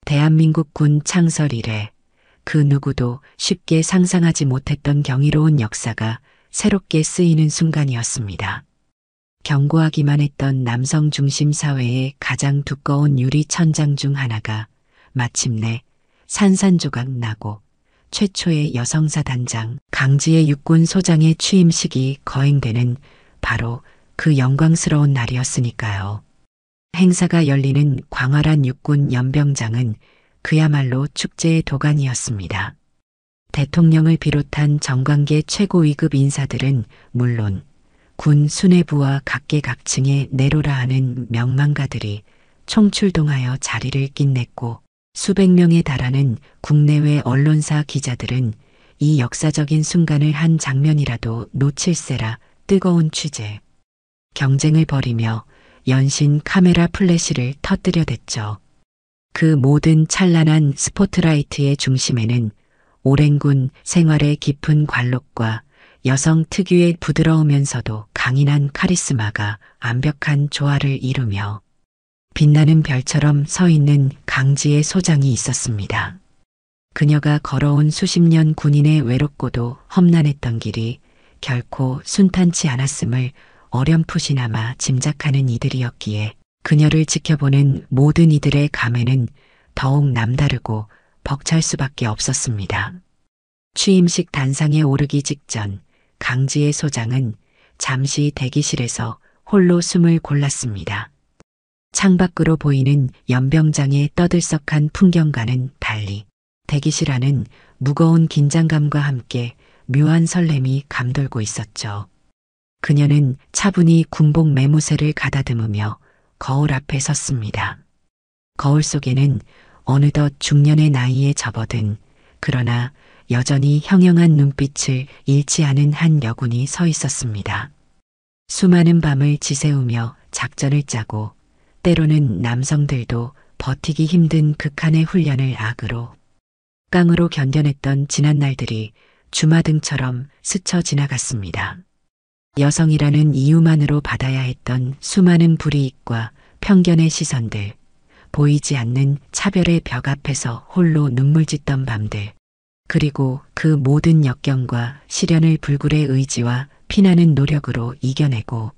대한민국 군 창설 이래 그 누구도 쉽게 상상하지 못했던 경이로운 역사가 새롭게 쓰이는 순간이었습니다. 견고하기만 했던 남성 중심 사회의 가장 두꺼운 유리 천장 중 하나가 마침내 산산조각 나고 최초의 여성사단장 강지의 육군 소장의 취임식이 거행되는 바로 그 영광스러운 날이었으니까요. 행사가 열리는 광활한 육군 연병장은 그야말로 축제의 도가니였습니다. 대통령을 비롯한 정관계 최고 위급 인사들은 물론 군 수뇌부와 각계각층의 내로라 하는 명망가들이 총출동하여 자리를 끝냈고 수백 명에 달하는 국내외 언론사 기자들은 이 역사적인 순간을 한 장면이라도 놓칠세라 뜨거운 취재, 경쟁을 벌이며 연신 카메라 플래시를 터뜨려댔죠. 그 모든 찬란한 스포트라이트의 중심에는 오랜 군 생활의 깊은 관록과 여성 특유의 부드러우면서도 강인한 카리스마가 완벽한 조화를 이루며 빛나는 별처럼 서 있는 강지의 소장이 있었습니다. 그녀가 걸어온 수십 년 군인의 외롭고도 험난했던 길이 결코 순탄치 않았음을 어렴풋이나마 짐작하는 이들이었기에 그녀를 지켜보는 모든 이들의 감회는 더욱 남다르고 벅찰 수밖에 없었습니다. 취임식 단상에 오르기 직전 강지의 소장은 잠시 대기실에서 홀로 숨을 골랐습니다. 창밖으로 보이는 연병장의 떠들썩한 풍경과는 달리 대기실 안은 무거운 긴장감과 함께 묘한 설렘이 감돌고 있었죠. 그녀는 차분히 군복 매무새를 가다듬으며 거울 앞에 섰습니다. 거울 속에는 어느덧 중년의 나이에 접어든 그러나 여전히 형형한 눈빛을 잃지 않은 한 여군이 서 있었습니다. 수많은 밤을 지새우며 작전을 짜고 때로는 남성들도 버티기 힘든 극한의 훈련을 악으로 깡으로 견뎌냈던 지난 날들이 주마등처럼 스쳐 지나갔습니다. 여성이라는 이유만으로 받아야 했던 수많은 불이익과 편견의 시선들, 보이지 않는 차별의 벽 앞에서 홀로 눈물 짓던 밤들, 그리고 그 모든 역경과 시련을 불굴의 의지와 피나는 노력으로 이겨내고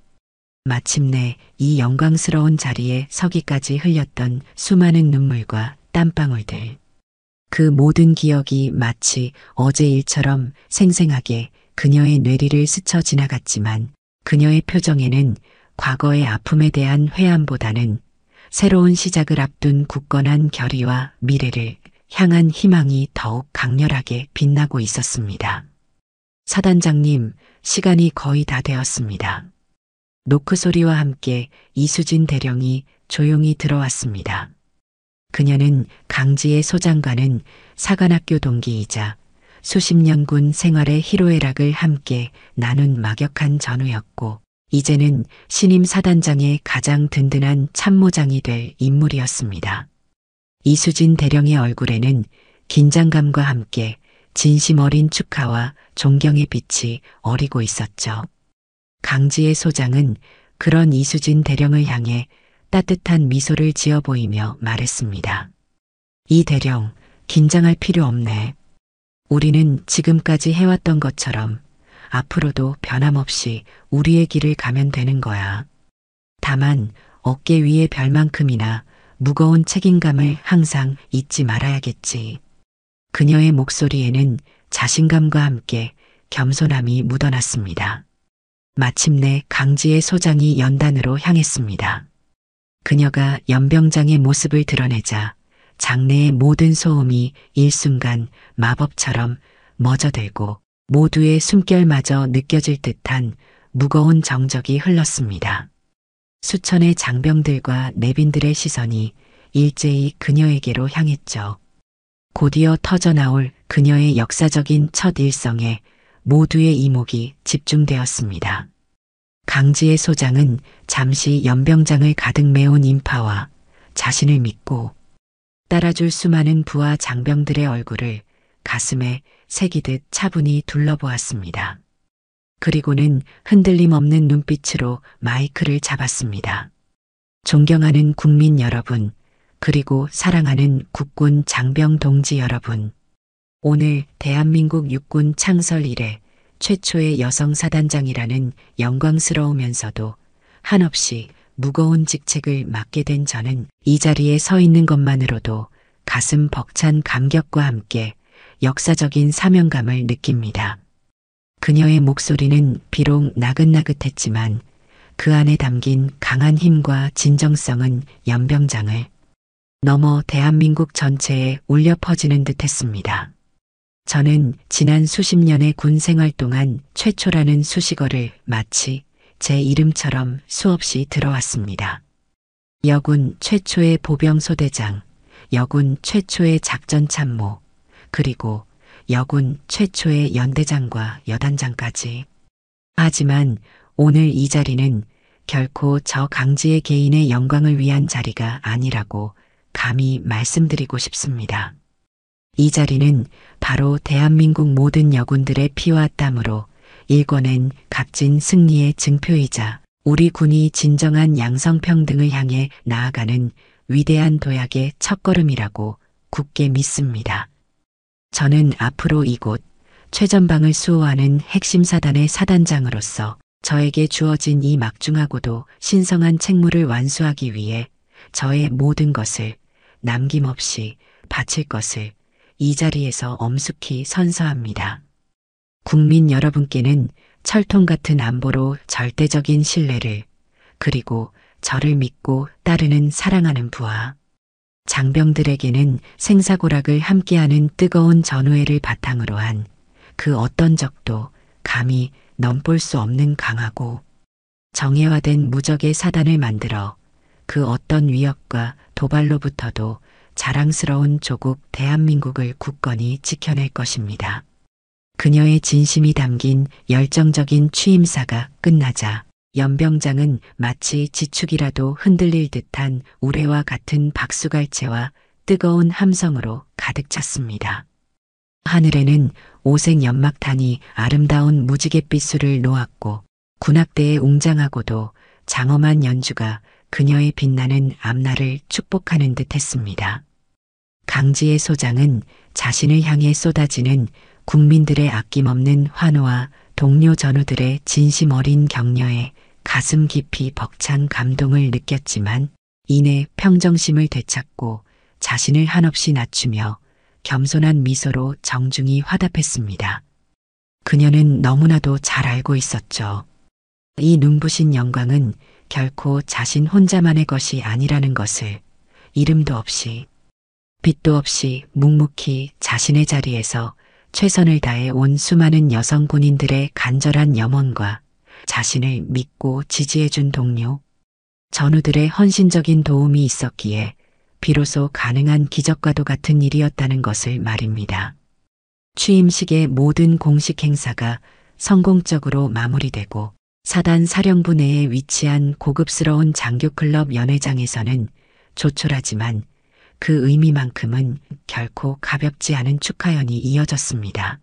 마침내 이 영광스러운 자리에 서기까지 흘렸던 수많은 눈물과 땀방울들. 그 모든 기억이 마치 어제 일처럼 생생하게 그녀의 뇌리를 스쳐 지나갔지만 그녀의 표정에는 과거의 아픔에 대한 회한보다는 새로운 시작을 앞둔 굳건한 결의와 미래를 향한 희망이 더욱 강렬하게 빛나고 있었습니다. 사단장님, 시간이 거의 다 되었습니다. 노크 소리와 함께 이수진 대령이 조용히 들어왔습니다. 그녀는 강지의 소장과는 사관학교 동기이자 수십 년 군 생활의 희로애락을 함께 나눈 막역한 전우였고 이제는 신임 사단장의 가장 든든한 참모장이 될 인물이었습니다. 이수진 대령의 얼굴에는 긴장감과 함께 진심 어린 축하와 존경의 빛이 어리고 있었죠. 강지의 소장은 그런 이수진 대령을 향해 따뜻한 미소를 지어 보이며 말했습니다. 이 대령, 긴장할 필요 없네. 우리는 지금까지 해왔던 것처럼 앞으로도 변함없이 우리의 길을 가면 되는 거야. 다만 어깨 위의 별만큼이나 무거운 책임감을 항상 잊지 말아야겠지. 그녀의 목소리에는 자신감과 함께 겸손함이 묻어났습니다. 마침내 강지의 소장이 연단으로 향했습니다. 그녀가 연병장의 모습을 드러내자 장내의 모든 소음이 일순간 마법처럼 멎어들고 모두의 숨결마저 느껴질 듯한 무거운 정적이 흘렀습니다. 수천의 장병들과 내빈들의 시선이 일제히 그녀에게로 향했죠. 곧이어 터져나올 그녀의 역사적인 첫 일성에 모두의 이목이 집중되었습니다. 강지의 소장은 잠시 연병장을 가득 메운 인파와 자신을 믿고 따라줄 수많은 부하 장병들의 얼굴을 가슴에 새기듯 차분히 둘러보았습니다. 그리고는 흔들림 없는 눈빛으로 마이크를 잡았습니다. 존경하는 국민 여러분, 그리고 사랑하는 국군 장병 동지 여러분. 오늘 대한민국 육군 창설 이래 최초의 여성 사단장이라는 영광스러우면서도 한없이 무거운 직책을 맡게 된 저는 이 자리에 서 있는 것만으로도 가슴 벅찬 감격과 함께 역사적인 사명감을 느낍니다. 그녀의 목소리는 비록 나긋나긋했지만 그 안에 담긴 강한 힘과 진정성은 연병장을 넘어 대한민국 전체에 울려 퍼지는 듯 했습니다. 저는 지난 수십 년의 군 생활 동안 최초라는 수식어를 마치 제 이름처럼 수없이 들어왔습니다. 여군 최초의 보병소대장, 여군 최초의 작전참모, 그리고 여군 최초의 연대장과 여단장까지. 하지만 오늘 이 자리는 결코 저 강지의 개인의 영광을 위한 자리가 아니라고 감히 말씀드리고 싶습니다. 이 자리는 바로 대한민국 모든 여군들의 피와 땀으로 일궈낸 값진 승리의 증표이자 우리 군이 진정한 양성평등을 향해 나아가는 위대한 도약의 첫걸음이라고 굳게 믿습니다. 저는 앞으로 이곳 최전방을 수호하는 핵심 사단의 사단장으로서 저에게 주어진 이 막중하고도 신성한 책무를 완수하기 위해 저의 모든 것을 남김없이 바칠 것을 이 자리에서 엄숙히 선서합니다. 국민 여러분께는 철통 같은 안보로 절대적인 신뢰를, 그리고 저를 믿고 따르는 사랑하는 부하 장병들에게는 생사고락을 함께하는 뜨거운 전우애를 바탕으로 한 그 어떤 적도 감히 넘볼 수 없는 강하고 정예화된 무적의 사단을 만들어 그 어떤 위협과 도발로부터도 자랑스러운 조국 대한민국을 굳건히 지켜낼 것입니다. 그녀의 진심이 담긴 열정적인 취임사가 끝나자 연병장은 마치 지축이라도 흔들릴 듯한 우레와 같은 박수갈채와 뜨거운 함성으로 가득 찼습니다. 하늘에는 오색 연막탄이 아름다운 무지갯빛술을 놓았고 군악대의 웅장하고도 장엄한 연주가 그녀의 빛나는 앞날을 축복하는 듯 했습니다. 강지의 소장은 자신을 향해 쏟아지는 국민들의 아낌없는 환호와 동료 전우들의 진심 어린 격려에 가슴 깊이 벅찬 감동을 느꼈지만 이내 평정심을 되찾고 자신을 한없이 낮추며 겸손한 미소로 정중히 화답했습니다. 그녀는 너무나도 잘 알고 있었죠. 이 눈부신 영광은 결코 자신 혼자만의 것이 아니라는 것을. 이름도 없이 빛도 없이 묵묵히 자신의 자리에서 최선을 다해 온 수많은 여성 군인들의 간절한 염원과 자신을 믿고 지지해준 동료, 전우들의 헌신적인 도움이 있었기에 비로소 가능한 기적과도 같은 일이었다는 것을 말입니다. 취임식의 모든 공식 행사가 성공적으로 마무리되고 사단 사령부 내에 위치한 고급스러운 장교클럽 연회장에서는 조촐하지만 그 의미만큼은 결코 가볍지 않은 축하연이 이어졌습니다.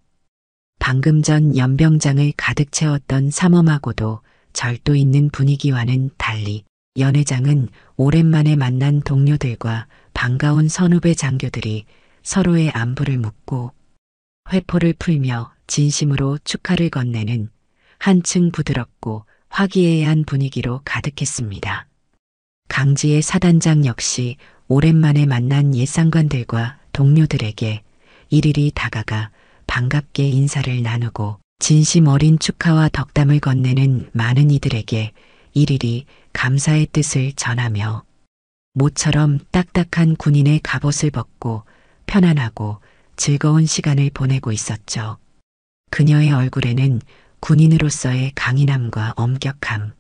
방금 전 연병장을 가득 채웠던 삼엄하고도 절도 있는 분위기와는 달리 연회장은 오랜만에 만난 동료들과 반가운 선후배 장교들이 서로의 안부를 묻고 회포를 풀며 진심으로 축하를 건네는 한층 부드럽고 화기애애한 분위기로 가득했습니다. 강지의 사단장 역시 오랜만에 만난 옛상관들과 동료들에게 일일이 다가가 반갑게 인사를 나누고 진심 어린 축하와 덕담을 건네는 많은 이들에게 일일이 감사의 뜻을 전하며 모처럼 딱딱한 군인의 갑옷을 벗고 편안하고 즐거운 시간을 보내고 있었죠. 그녀의 얼굴에는 군인으로서의 강인함과 엄격함,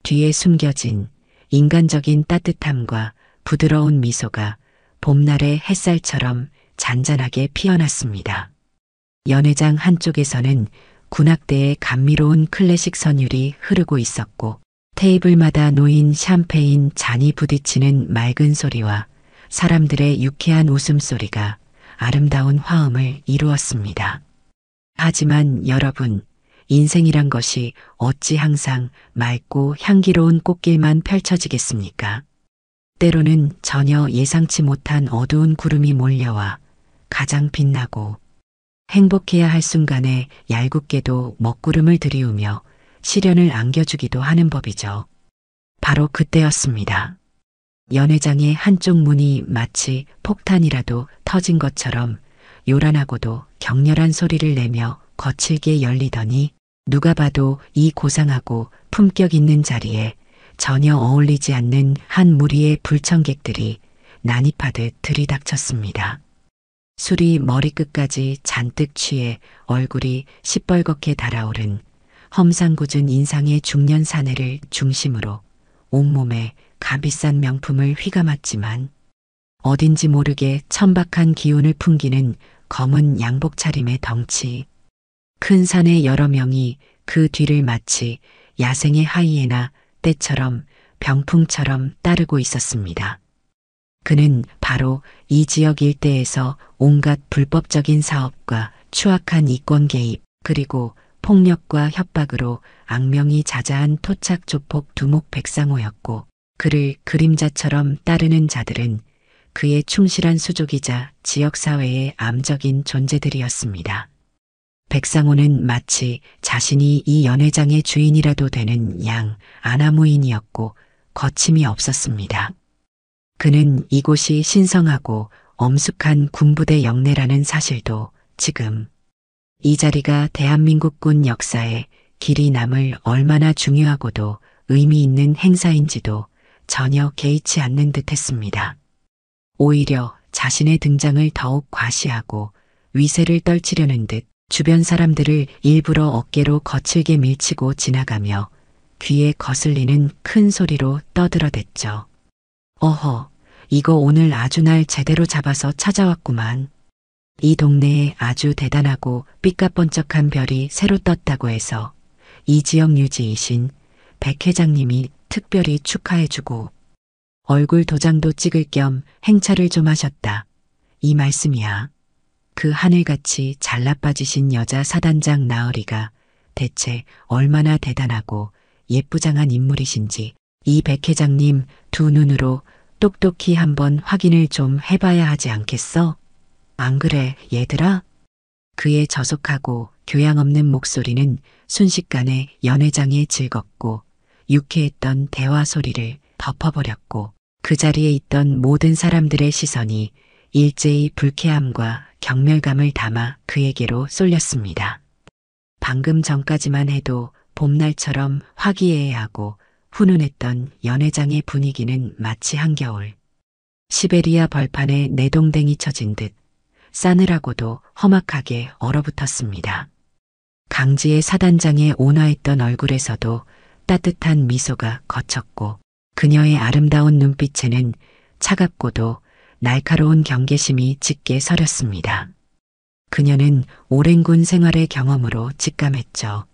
뒤에 숨겨진 인간적인 따뜻함과 부드러운 미소가 봄날의 햇살처럼 잔잔하게 피어났습니다. 연회장 한쪽에서는 군악대의 감미로운 클래식 선율이 흐르고 있었고 테이블마다 놓인 샴페인 잔이 부딪히는 맑은 소리와 사람들의 유쾌한 웃음소리가 아름다운 화음을 이루었습니다. 하지만 여러분, 인생이란 것이 어찌 항상 맑고 향기로운 꽃길만 펼쳐지겠습니까? 때로는 전혀 예상치 못한 어두운 구름이 몰려와 가장 빛나고 행복해야 할 순간에 얄궂게도 먹구름을 들이우며 시련을 안겨주기도 하는 법이죠. 바로 그때였습니다. 연회장의 한쪽 문이 마치 폭탄이라도 터진 것처럼 요란하고도 격렬한 소리를 내며 거칠게 열리더니 누가 봐도 이 고상하고 품격 있는 자리에 전혀 어울리지 않는 한 무리의 불청객들이 난입하듯 들이닥쳤습니다. 술이 머리끝까지 잔뜩 취해 얼굴이 시뻘겋게 달아오른 험상궂은 인상의 중년 사내를 중심으로 온몸에 값비싼 명품을 휘감았지만 어딘지 모르게 천박한 기운을 풍기는 검은 양복 차림의 덩치. 큰 산의 여러 명이 그 뒤를 마치 야생의 하이에나 떼처럼 병풍처럼 따르고 있었습니다. 그는 바로 이 지역 일대에서 온갖 불법적인 사업과 추악한 이권 개입 그리고 폭력과 협박으로 악명이 자자한 토착 조폭 두목 백상호였고 그를 그림자처럼 따르는 자들은 그의 충실한 수족이자 지역사회의 암적인 존재들이었습니다. 백상호는 마치 자신이 이 연회장의 주인이라도 되는 양 아나무인이었고 거침이 없었습니다. 그는 이곳이 신성하고 엄숙한 군부대 영내라는 사실도 지금 이 자리가 대한민국군 역사에 길이 남을 얼마나 중요하고도 의미 있는 행사인지도 전혀 개의치 않는 듯 했습니다. 오히려 자신의 등장을 더욱 과시하고 위세를 떨치려는 듯 주변 사람들을 일부러 어깨로 거칠게 밀치고 지나가며 귀에 거슬리는 큰 소리로 떠들어댔죠. 어허, 이거 오늘 아주 날 제대로 잡아서 찾아왔구만. 이 동네에 아주 대단하고 삐까번쩍한 별이 새로 떴다고 해서 이 지역 유지이신 백 회장님이 특별히 축하해주고 얼굴 도장도 찍을 겸 행차를 좀 하셨다. 이 말씀이야. 그 하늘같이 잘나빠지신 여자 사단장 나으리가 대체 얼마나 대단하고 예쁘장한 인물이신지 이 백 회장님 두 눈으로 똑똑히 한번 확인을 좀 해봐야 하지 않겠어? 안 그래, 얘들아? 그의 저속하고 교양 없는 목소리는 순식간에 연회장의 즐겁고 유쾌했던 대화 소리를 덮어버렸고 그 자리에 있던 모든 사람들의 시선이 일제히 불쾌함과 경멸감을 담아 그에게로 쏠렸습니다. 방금 전까지만 해도 봄날처럼 화기애애하고 훈훈했던 연회장의 분위기는 마치 한겨울 시베리아 벌판에 내동댕이 쳐진 듯 싸늘하고도 험악하게 얼어붙었습니다. 강지의 사단장의 온화했던 얼굴에서도 따뜻한 미소가 거쳤고 그녀의 아름다운 눈빛에는 차갑고도 날카로운 경계심이 짙게 서렸습니다. 그녀는 오랜 군 생활의 경험으로 직감했죠.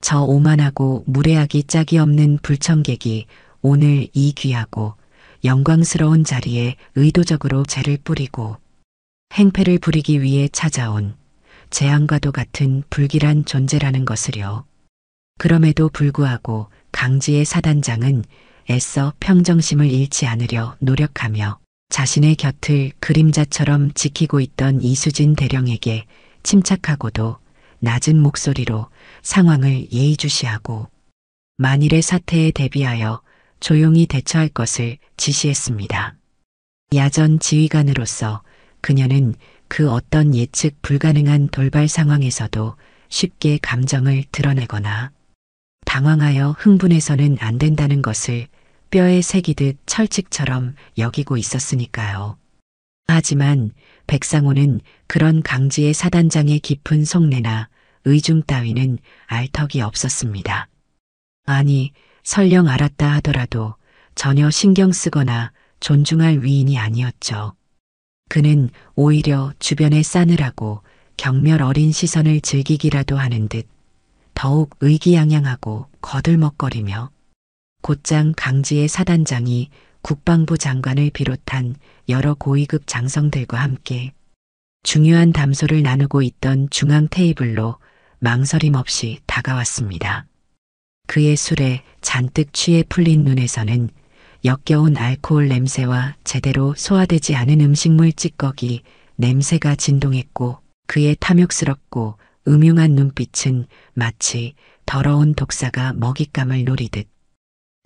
저 오만하고 무례하기 짝이 없는 불청객이 오늘 이 귀하고 영광스러운 자리에 의도적으로 죄를 뿌리고 행패를 부리기 위해 찾아온 재앙과도 같은 불길한 존재라는 것을요. 그럼에도 불구하고 강지의 사단장은 애써 평정심을 잃지 않으려 노력하며 자신의 곁을 그림자처럼 지키고 있던 이수진 대령에게 침착하고도 낮은 목소리로 상황을 예의주시하고 만일의 사태에 대비하여 조용히 대처할 것을 지시했습니다. 야전 지휘관으로서 그녀는 그 어떤 예측 불가능한 돌발 상황에서도 쉽게 감정을 드러내거나 당황하여 흥분해서는 안 된다는 것을 뼈에 새기듯 철칙처럼 여기고 있었으니까요. 하지만 백상호는 그런 강지의 사단장의 깊은 속내나 의중 따위는 알 턱이 없었습니다. 아니, 설령 알았다 하더라도 전혀 신경 쓰거나 존중할 위인이 아니었죠. 그는 오히려 주변의 싸늘하고 경멸 어린 시선을 즐기기라도 하는 듯 더욱 의기양양하고 거들먹거리며 곧장 강지의 사단장이 국방부 장관을 비롯한 여러 고위급 장성들과 함께 중요한 담소를 나누고 있던 중앙 테이블로 망설임 없이 다가왔습니다. 그의 술에 잔뜩 취해 풀린 눈에서는 역겨운 알코올 냄새와 제대로 소화되지 않은 음식물 찌꺼기 냄새가 진동했고 그의 탐욕스럽고 음흉한 눈빛은 마치 더러운 독사가 먹잇감을 노리듯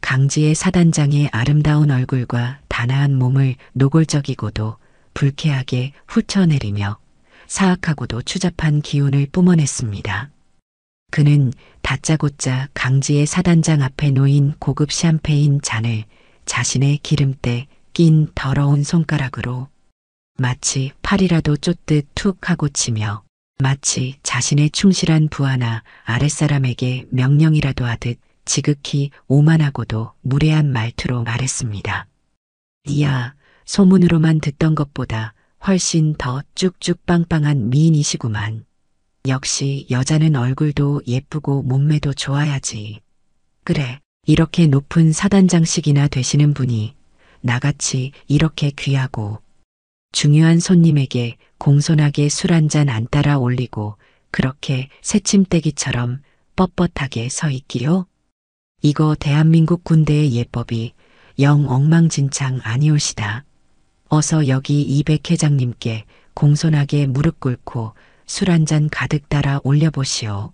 강지의 사단장의 아름다운 얼굴과 단아한 몸을 노골적이고도 불쾌하게 훑어내리며 사악하고도 추잡한 기운을 뿜어냈습니다. 그는 다짜고짜 강지의 사단장 앞에 놓인 고급 샴페인 잔을 자신의 기름때 낀 더러운 손가락으로 마치 팔이라도 쫓듯 툭 하고 치며 마치 자신의 충실한 부하나 아랫사람에게 명령이라도 하듯 지극히 오만하고도 무례한 말투로 말했습니다. 이야, 소문으로만 듣던 것보다 훨씬 더 쭉쭉 빵빵한 미인이시구만. 역시 여자는 얼굴도 예쁘고 몸매도 좋아야지. 그래, 이렇게 높은 사단장씩이나 되시는 분이 나같이 이렇게 귀하고 중요한 손님에게 공손하게 술 한 잔 안 따라 올리고 그렇게 새침대기처럼 뻣뻣하게 서 있기요? 이거 대한민국 군대의 예법이 영 엉망진창 아니올시다. 어서 여기 이백 회장님께 공손하게 무릎 꿇고 술 한 잔 가득 따라 올려보시오.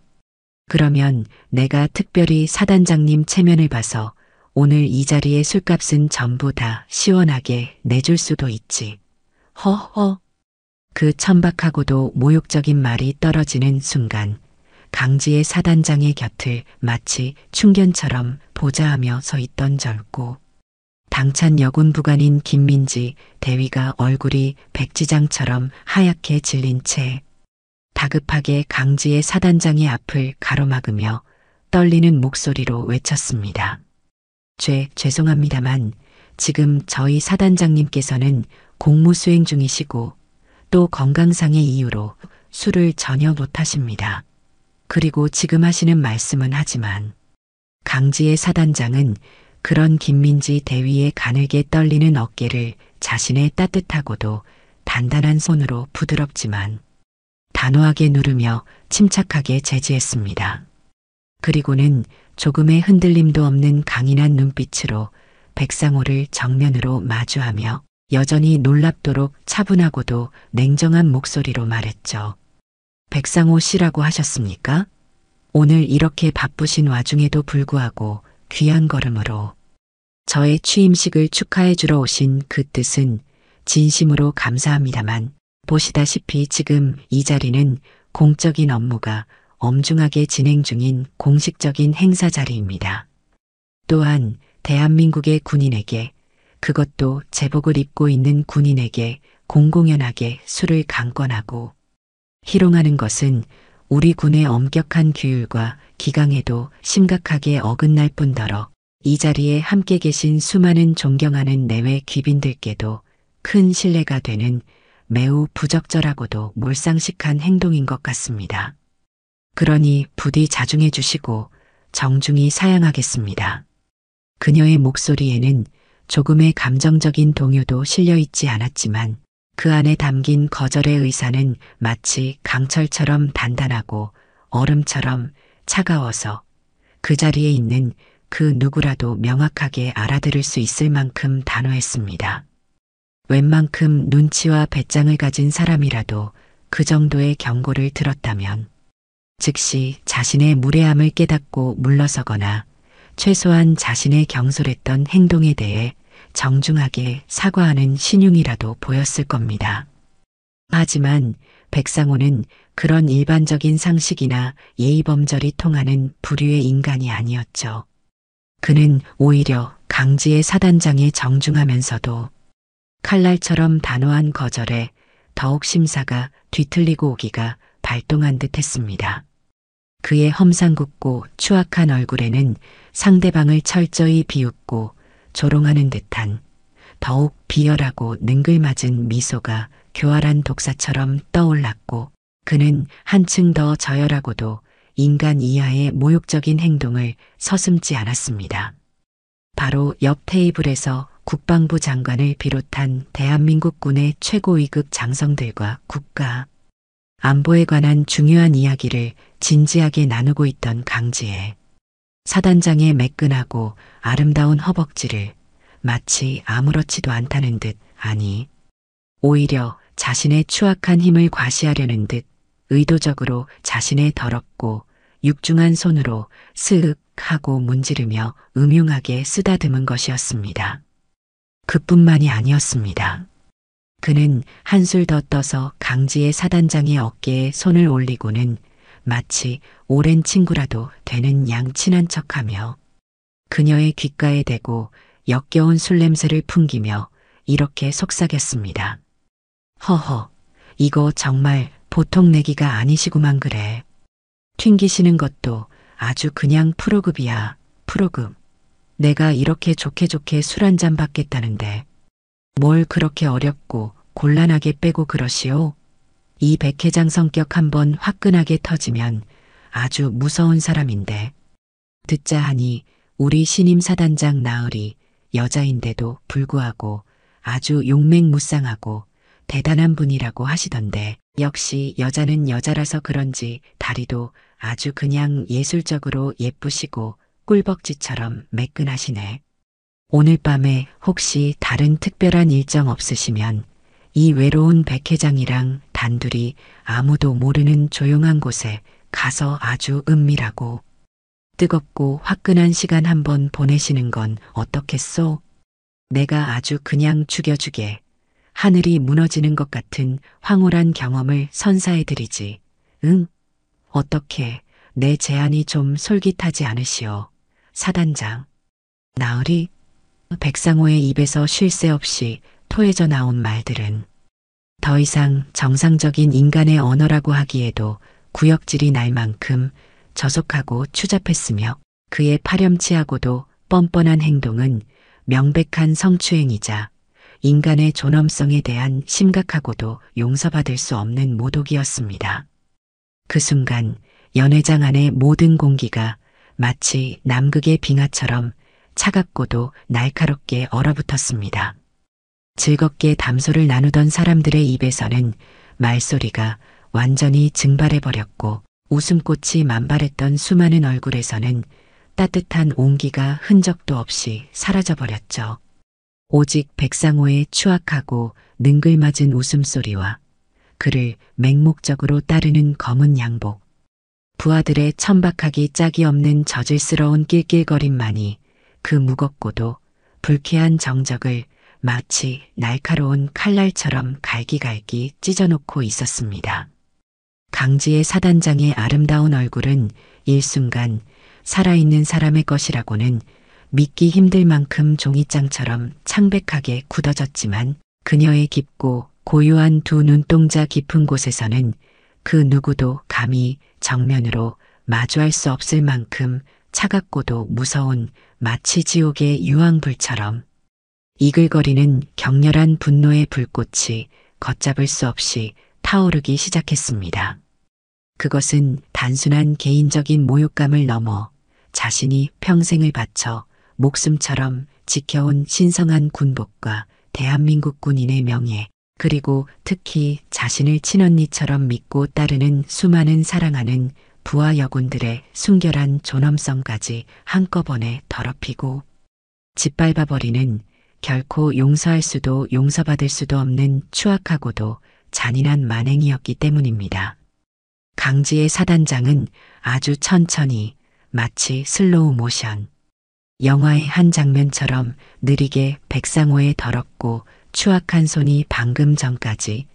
그러면 내가 특별히 사단장님 체면을 봐서 오늘 이 자리의 술값은 전부 다 시원하게 내줄 수도 있지. 허허. 그 천박하고도 모욕적인 말이 떨어지는 순간 강지의 사단장의 곁을 마치 충견처럼 보자하며 서 있던 절고 당찬 여군 부관인 김민지 대위가 얼굴이 백지장처럼 하얗게 질린 채 다급하게 강지의 사단장의 앞을 가로막으며 떨리는 목소리로 외쳤습니다. 죄송합니다만 지금 저희 사단장님께서는 공무 수행 중이시고 또 건강상의 이유로 술을 전혀 못하십니다. 그리고 지금 하시는 말씀은 하지만 강지의 사단장은 그런 김민지 대위의 가늘게 떨리는 어깨를 자신의 따뜻하고도 단단한 손으로 부드럽지만 단호하게 누르며 침착하게 제지했습니다. 그리고는 조금의 흔들림도 없는 강인한 눈빛으로 백상호를 정면으로 마주하며 여전히 놀랍도록 차분하고도 냉정한 목소리로 말했죠. 백상호 씨라고 하셨습니까? 오늘 이렇게 바쁘신 와중에도 불구하고 귀한 걸음으로 저의 취임식을 축하해 주러 오신 그 뜻은 진심으로 감사합니다만 보시다시피 지금 이 자리는 공적인 업무가 엄중하게 진행 중인 공식적인 행사 자리입니다. 또한 대한민국의 군인에게 그것도 제복을 입고 있는 군인에게 공공연하게 술을 강권하고 희롱하는 것은 우리 군의 엄격한 규율과 기강에도 심각하게 어긋날 뿐더러 이 자리에 함께 계신 수많은 존경하는 내외 귀빈들께도 큰 신뢰가 되는 매우 부적절하고도 몰상식한 행동인 것 같습니다. 그러니 부디 자중해 주시고 정중히 사양하겠습니다. 그녀의 목소리에는 조금의 감정적인 동요도 실려 있지 않았지만 그 안에 담긴 거절의 의사는 마치 강철처럼 단단하고 얼음처럼 차가워서 그 자리에 있는 그 누구라도 명확하게 알아들을 수 있을 만큼 단호했습니다. 웬만큼 눈치와 배짱을 가진 사람이라도 그 정도의 경고를 들었다면 즉시 자신의 무례함을 깨닫고 물러서거나 최소한 자신의 경솔했던 행동에 대해 정중하게 사과하는 신용이라도 보였을 겁니다. 하지만 백상호는 그런 일반적인 상식이나 예의범절이 통하는 부류의 인간이 아니었죠. 그는 오히려 강지의 사단장에 정중하면서도 칼날처럼 단호한 거절에 더욱 심사가 뒤틀리고 오기가 발동한 듯 했습니다. 그의 험상궂고 추악한 얼굴에는 상대방을 철저히 비웃고 조롱하는 듯한 더욱 비열하고 능글맞은 미소가 교활한 독사처럼 떠올랐고 그는 한층 더 저열하고도 인간 이하의 모욕적인 행동을 서슴지 않았습니다. 바로 옆 테이블에서 국방부 장관을 비롯한 대한민국 군의 최고 위급 장성들과 국가 안보에 관한 중요한 이야기를 진지하게 나누고 있던 강지에 사단장의 매끈하고 아름다운 허벅지를 마치 아무렇지도 않다는 듯, 아니, 오히려 자신의 추악한 힘을 과시하려는 듯 의도적으로 자신의 더럽고 육중한 손으로 스윽 하고 문지르며 음흉하게 쓰다듬은 것이었습니다. 그뿐만이 아니었습니다. 그는 한술 더 떠서 강지의 사단장의 어깨에 손을 올리고는 마치 오랜 친구라도 되는 양 친한 척하며 그녀의 귓가에 대고 역겨운 술 냄새를 풍기며 이렇게 속삭였습니다. 허허, 이거 정말 보통 내기가 아니시구만 그래. 튕기시는 것도 아주 그냥 프로급이야, 프로급. 내가 이렇게 좋게 술 한 잔 받겠다는데 뭘 그렇게 어렵고 곤란하게 빼고 그러시오? 이 백회장 성격 한번 화끈하게 터지면 아주 무서운 사람인데. 듣자 하니 우리 신임 사단장 나으리 여자인데도 불구하고 아주 용맹무쌍하고 대단한 분이라고 하시던데 역시 여자는 여자라서 그런지 다리도 아주 그냥 예술적으로 예쁘시고 꿀벅지처럼 매끈하시네. 오늘 밤에 혹시 다른 특별한 일정 없으시면 이 외로운 백회장이랑 단둘이 아무도 모르는 조용한 곳에 가서 아주 은밀하고 뜨겁고 화끈한 시간 한번 보내시는 건 어떻겠소? 내가 아주 그냥 죽여주게 하늘이 무너지는 것 같은 황홀한 경험을 선사해드리지. 응? 어떻게 내 제안이 좀 솔깃하지 않으시오, 사단장. 나으리? 백상호의 입에서 쉴 새 없이 토해져 나온 말들은 더 이상 정상적인 인간의 언어라고 하기에도 구역질이 날 만큼 저속하고 추잡했으며 그의 파렴치하고도 뻔뻔한 행동은 명백한 성추행이자 인간의 존엄성에 대한 심각하고도 용서받을 수 없는 모독이었습니다. 그 순간 연회장 안의 모든 공기가 마치 남극의 빙하처럼 차갑고도 날카롭게 얼어붙었습니다. 즐겁게 담소를 나누던 사람들의 입에서는 말소리가 완전히 증발해버렸고 웃음꽃이 만발했던 수많은 얼굴에서는 따뜻한 온기가 흔적도 없이 사라져버렸죠. 오직 백상호의 추악하고 능글맞은 웃음소리와 그를 맹목적으로 따르는 검은 양복, 부하들의 천박하기 짝이 없는 저질스러운 낄낄거림만이 그 무겁고도 불쾌한 정적을 마치 날카로운 칼날처럼 갈기갈기 찢어놓고 있었습니다. 강지의 사단장의 아름다운 얼굴은 일순간 살아있는 사람의 것이라고는 믿기 힘들 만큼 종이장처럼 창백하게 굳어졌지만 그녀의 깊고 고요한 두 눈동자 깊은 곳에서는 그 누구도 감히 정면으로 마주할 수 없을 만큼 차갑고도 무서운 마치 지옥의 유황불처럼 이글거리는 격렬한 분노의 불꽃이 걷잡을 수 없이 타오르기 시작했습니다. 그것은 단순한 개인적인 모욕감을 넘어 자신이 평생을 바쳐 목숨처럼 지켜온 신성한 군복과 대한민국 군인의 명예, 그리고 특히 자신을 친언니처럼 믿고 따르는 수많은 사랑하는 부하 여군들의 순결한 존엄성까지 한꺼번에 더럽히고 짓밟아버리는 결코 용서할 수도 용서받을 수도 없는 추악하고도 잔인한 만행이었기 때문입니다. 강지의 사단장은 아주 천천히 마치 슬로우 모션, 영화의 한 장면처럼 느리게 백상호의 더럽고 추악한 손이 방금 전까지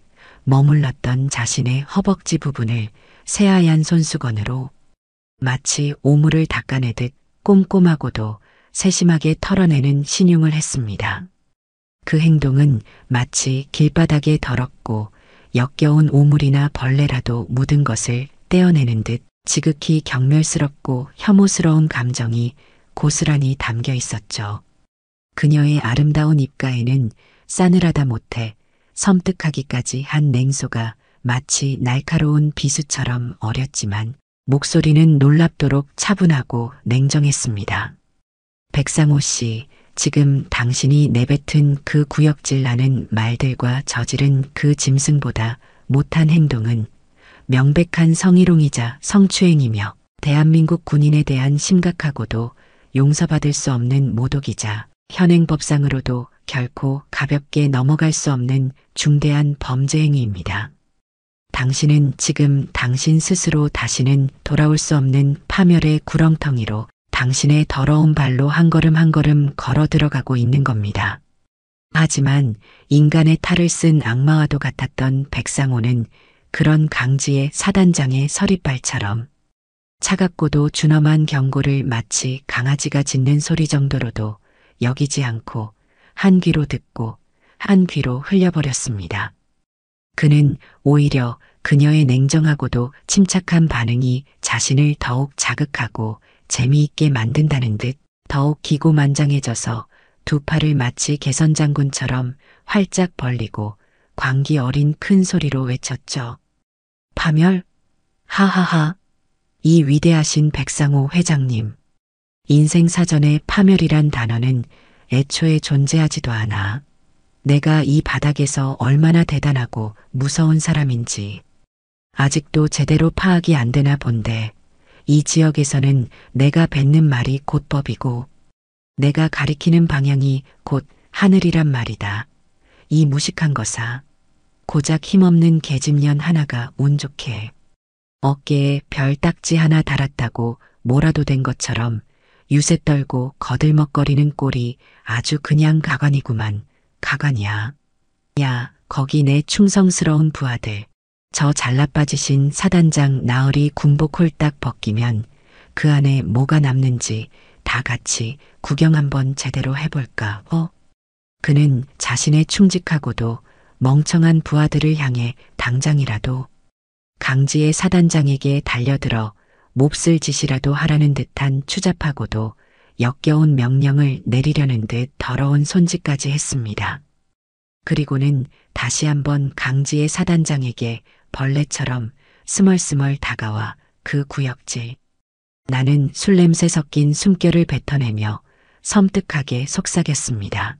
머물렀던 자신의 허벅지 부분을 새하얀 손수건으로 마치 오물을 닦아내듯 꼼꼼하고도 세심하게 털어내는 신용을 했습니다. 그 행동은 마치 길바닥에 더럽고 역겨운 오물이나 벌레라도 묻은 것을 떼어내는 듯 지극히 경멸스럽고 혐오스러운 감정이 고스란히 담겨 있었죠. 그녀의 아름다운 입가에는 싸늘하다 못해 섬뜩하기까지 한 냉소가 마치 날카로운 비수처럼 어렸지만 목소리는 놀랍도록 차분하고 냉정했습니다. 백상호 씨, 지금 당신이 내뱉은 그 구역질 나는 말들과 저지른 그 짐승보다 못한 행동은 명백한 성희롱이자 성추행이며 대한민국 군인에 대한 심각하고도 용서받을 수 없는 모독이자 현행법상으로도 결코 가볍게 넘어갈 수 없는 중대한 범죄 행위입니다. 당신은 지금 당신 스스로 다시는 돌아올 수 없는 파멸의 구렁텅이로 당신의 더러운 발로 한 걸음 한 걸음 걸어 들어가고 있는 겁니다. 하지만 인간의 탈을 쓴 악마와도 같았던 백상호는 그런 강지의 사단장의 서리발처럼 차갑고도 준엄한 경고를 마치 강아지가 짖는 소리 정도로도 여기지 않고 한 귀로 듣고 한 귀로 흘려버렸습니다. 그는 오히려 그녀의 냉정하고도 침착한 반응이 자신을 더욱 자극하고 재미있게 만든다는 듯 더욱 기고만장해져서 두 팔을 마치 개선장군처럼 활짝 벌리고 광기 어린 큰 소리로 외쳤죠. 파멸? 하하하. 이 위대하신 백상호 회장님. 인생 사전에 파멸이란 단어는 애초에 존재하지도 않아. 내가 이 바닥에서 얼마나 대단하고 무서운 사람인지 아직도 제대로 파악이 안 되나 본데 이 지역에서는 내가 뱉는 말이 곧 법이고 내가 가리키는 방향이 곧 하늘이란 말이다. 이 무식한 것아. 고작 힘없는 계집년 하나가 운 좋게 어깨에 별 딱지 하나 달았다고 뭐라도 된 것처럼 유세 떨고 거들먹거리는 꼴이 아주 그냥 가관이구만. 가관이야. 야, 거기 내 충성스러운 부하들. 저 잘나빠지신 사단장 나으리 군복 홀딱 벗기면 그 안에 뭐가 남는지 다 같이 구경 한번 제대로 해볼까. 그는 자신의 충직하고도 멍청한 부하들을 향해 당장이라도 강지의 사단장에게 달려들어 몹쓸 짓이라도 하라는 듯한 추잡하고도 역겨운 명령을 내리려는 듯 더러운 손짓까지 했습니다. 그리고는 다시 한번 강지의 사단장에게 벌레처럼 스멀스멀 다가와 그 구역질. 나는 술냄새 섞인 숨결을 뱉어내며 섬뜩하게 속삭였습니다.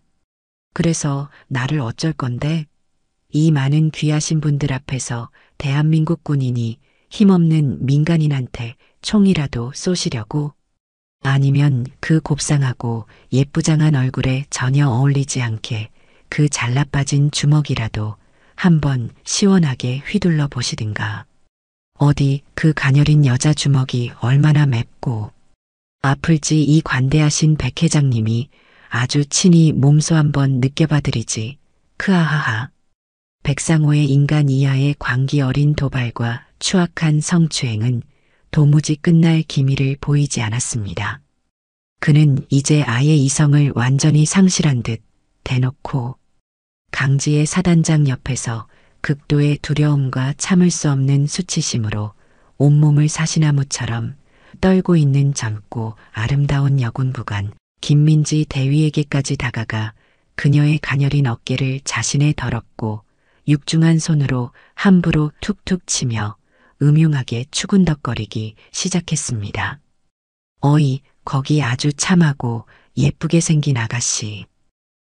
그래서 나를 어쩔 건데? 이 많은 귀하신 분들 앞에서 대한민국 군인이 힘없는 민간인한테 총이라도 쏘시려고? 아니면 그 곱상하고 예쁘장한 얼굴에 전혀 어울리지 않게 그 잘나빠진 주먹이라도 한번 시원하게 휘둘러 보시든가. 어디 그 가녀린 여자 주먹이 얼마나 맵고 아플지 이 관대하신 백 회장님이 아주 친히 몸소 한번 느껴봐드리지. 크하하하. 백상호의 인간 이하의 광기 어린 도발과 추악한 성추행은 도무지 끝날 기미를 보이지 않았습니다. 그는 이제 아예 이성을 완전히 상실한 듯 대놓고 강지의 사단장 옆에서 극도의 두려움과 참을 수 없는 수치심으로 온몸을 사시나무처럼 떨고 있는 젊고 아름다운 여군부관 김민지 대위에게까지 다가가 그녀의 가녀린 어깨를 자신의 더럽고 육중한 손으로 함부로 툭툭 치며 음흉하게 추근덕거리기 시작했습니다. 어이, 거기 아주 참하고 예쁘게 생긴 아가씨.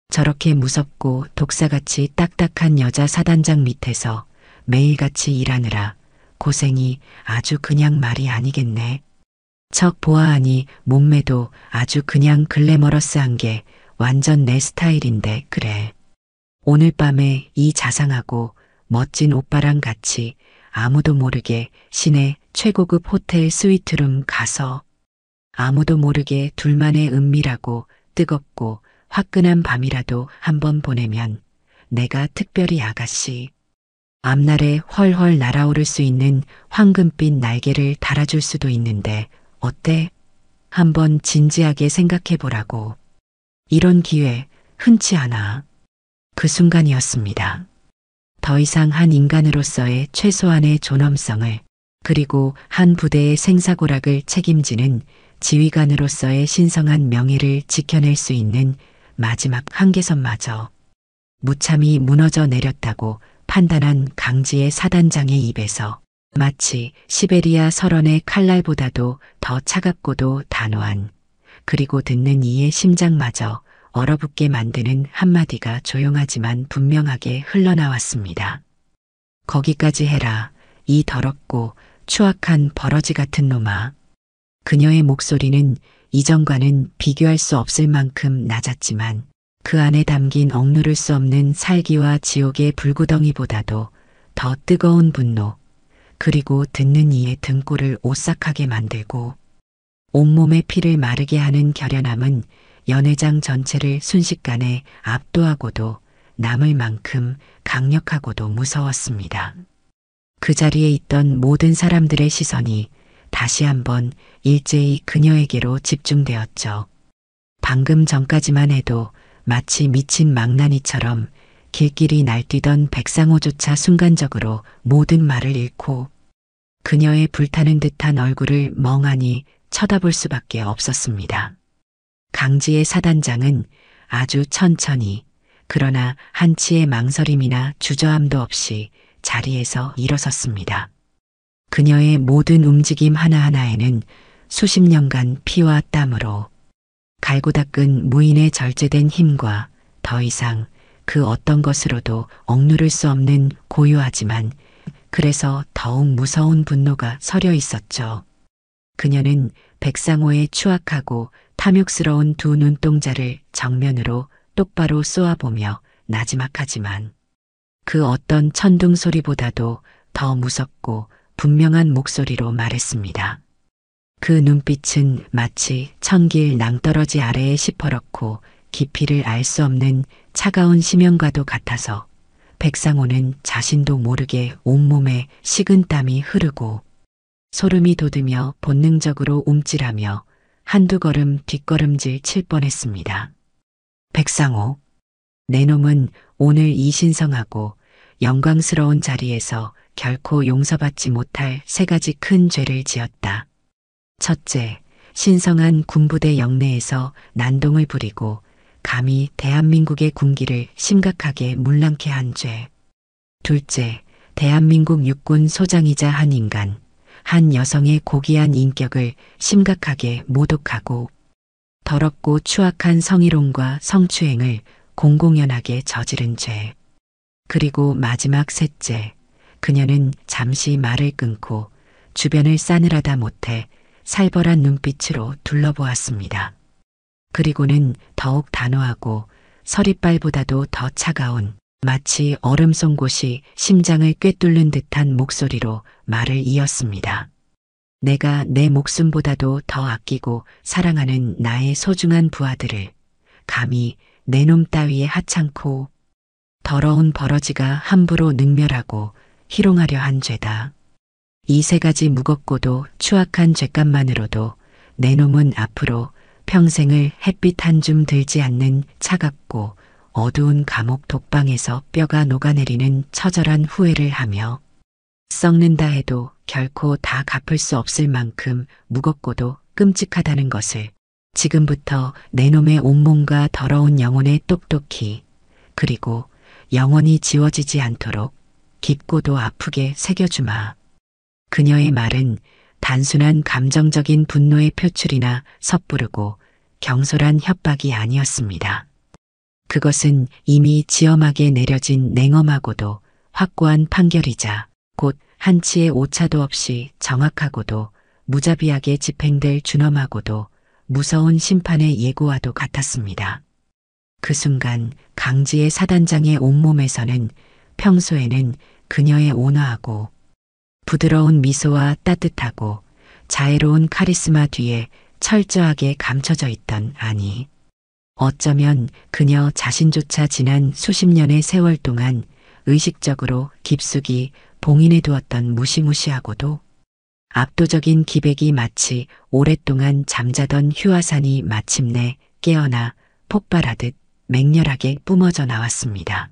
저렇게 무섭고 독사같이 딱딱한 여자 사단장 밑에서 매일같이 일하느라 고생이 아주 그냥 말이 아니겠네. 척 보아하니 몸매도 아주 그냥 글래머러스한 게 완전 내 스타일인데 그래. 오늘 밤에 이 자상하고 멋진 오빠랑 같이 아무도 모르게 시내 최고급 호텔 스위트룸 가서 아무도 모르게 둘만의 은밀하고 뜨겁고 화끈한 밤이라도 한번 보내면 내가 특별히 아가씨 앞날에 훨훨 날아오를 수 있는 황금빛 날개를 달아줄 수도 있는데 어때? 한번 진지하게 생각해보라고. 이런 기회 흔치 않아. 그 순간이었습니다. 더 이상 한 인간으로서의 최소한의 존엄성을 그리고 한 부대의 생사고락을 책임지는 지휘관으로서의 신성한 명예를 지켜낼 수 있는 마지막 한계선마저 무참히 무너져 내렸다고 판단한 강지의 사단장의 입에서 마치 시베리아 설원의 칼날보다도 더 차갑고도 단호한 그리고 듣는 이의 심장마저 얼어붙게 만드는 한마디가 조용하지만 분명하게 흘러나왔습니다. 거기까지 해라. 이 더럽고 추악한 버러지 같은 놈아. 그녀의 목소리는 이전과는 비교할 수 없을 만큼 낮았지만 그 안에 담긴 억누를 수 없는 살기와 지옥의 불구덩이보다도 더 뜨거운 분노, 그리고 듣는 이의 등골을 오싹하게 만들고 온몸의 피를 마르게 하는 결연함은 연회장 전체를 순식간에 압도하고도 남을 만큼 강력하고도 무서웠습니다. 그 자리에 있던 모든 사람들의 시선이 다시 한번 일제히 그녀에게로 집중되었죠. 방금 전까지만 해도 마치 미친 망나니처럼 길길이 날뛰던 백상호조차 순간적으로 모든 말을 잃고 그녀의 불타는 듯한 얼굴을 멍하니 쳐다볼 수밖에 없었습니다. 강지의 사단장은 아주 천천히, 그러나 한치의 망설임이나 주저함도 없이 자리에서 일어섰습니다. 그녀의 모든 움직임 하나하나에는 수십 년간 피와 땀으로 갈고 닦은 무인의 절제된 힘과 더 이상 그 어떤 것으로도 억누를 수 없는 고요하지만 그래서 더욱 무서운 분노가 서려 있었죠. 그녀는 백상호의 추악하고 탐욕스러운 두 눈동자를 정면으로 똑바로 쏘아보며 나지막하지만 그 어떤 천둥 소리보다도 더 무섭고 분명한 목소리로 말했습니다. 그 눈빛은 마치 천길 낭떠러지 아래에 시퍼렇고 깊이를 알 수 없는 차가운 심연과도 같아서 백상호는 자신도 모르게 온몸에 식은 땀이 흐르고 소름이 돋으며 본능적으로 움찔하며 한두 걸음 뒷걸음질 칠 뻔했습니다. 백상호, 내 놈은 오늘 이 신성하고 영광스러운 자리에서 결코 용서받지 못할 세 가지 큰 죄를 지었다. 첫째, 신성한 군부대 영내에서 난동을 부리고 감히 대한민국의 군기를 심각하게 물랑케 한 죄. 둘째, 대한민국 육군 소장이자 한 인간, 한 여성의 고귀한 인격을 심각하게 모독하고 더럽고 추악한 성희롱과 성추행을 공공연하게 저지른 죄. 그리고 마지막 셋째, 그녀는 잠시 말을 끊고 주변을 싸늘하다 못해 살벌한 눈빛으로 둘러보았습니다. 그리고는 더욱 단호하고 서리빨보다도 더 차가운 마치 얼음 쏜 곳이 심장을 꿰뚫는 듯한 목소리로 말을 이었습니다. 내가 내 목숨보다도 더 아끼고 사랑하는 나의 소중한 부하들을 감히 내 놈 따위에 하찮고 더러운 버러지가 함부로 능멸하고 희롱하려 한 죄다. 이 세 가지 무겁고도 추악한 죄값만으로도 내 놈은 앞으로 평생을 햇빛 한 줌 들지 않는 차갑고 어두운 감옥 독방에서 뼈가 녹아내리는 처절한 후회를 하며 썩는다 해도 결코 다 갚을 수 없을 만큼 무겁고도 끔찍하다는 것을 지금부터 내 놈의 온몸과 더러운 영혼에 똑똑히 그리고 영원히 지워지지 않도록 깊고도 아프게 새겨주마. 그녀의 말은 단순한 감정적인 분노의 표출이나 섣부르고 경솔한 협박이 아니었습니다. 그것은 이미 지엄하게 내려진 냉엄하고도 확고한 판결이자 곧 한치의 오차도 없이 정확하고도 무자비하게 집행될 준엄하고도 무서운 심판의 예고와도 같았습니다. 그 순간 강지의 사단장의 온몸에서는 평소에는 그녀의 온화하고 부드러운 미소와 따뜻하고 자애로운 카리스마 뒤에 철저하게 감춰져 있던 아니, 어쩌면 그녀 자신조차 지난 수십 년의 세월 동안 의식적으로 깊숙이 봉인해 두었던 무시무시하고도 압도적인 기백이 마치 오랫동안 잠자던 휴화산이 마침내 깨어나 폭발하듯 맹렬하게 뿜어져 나왔습니다.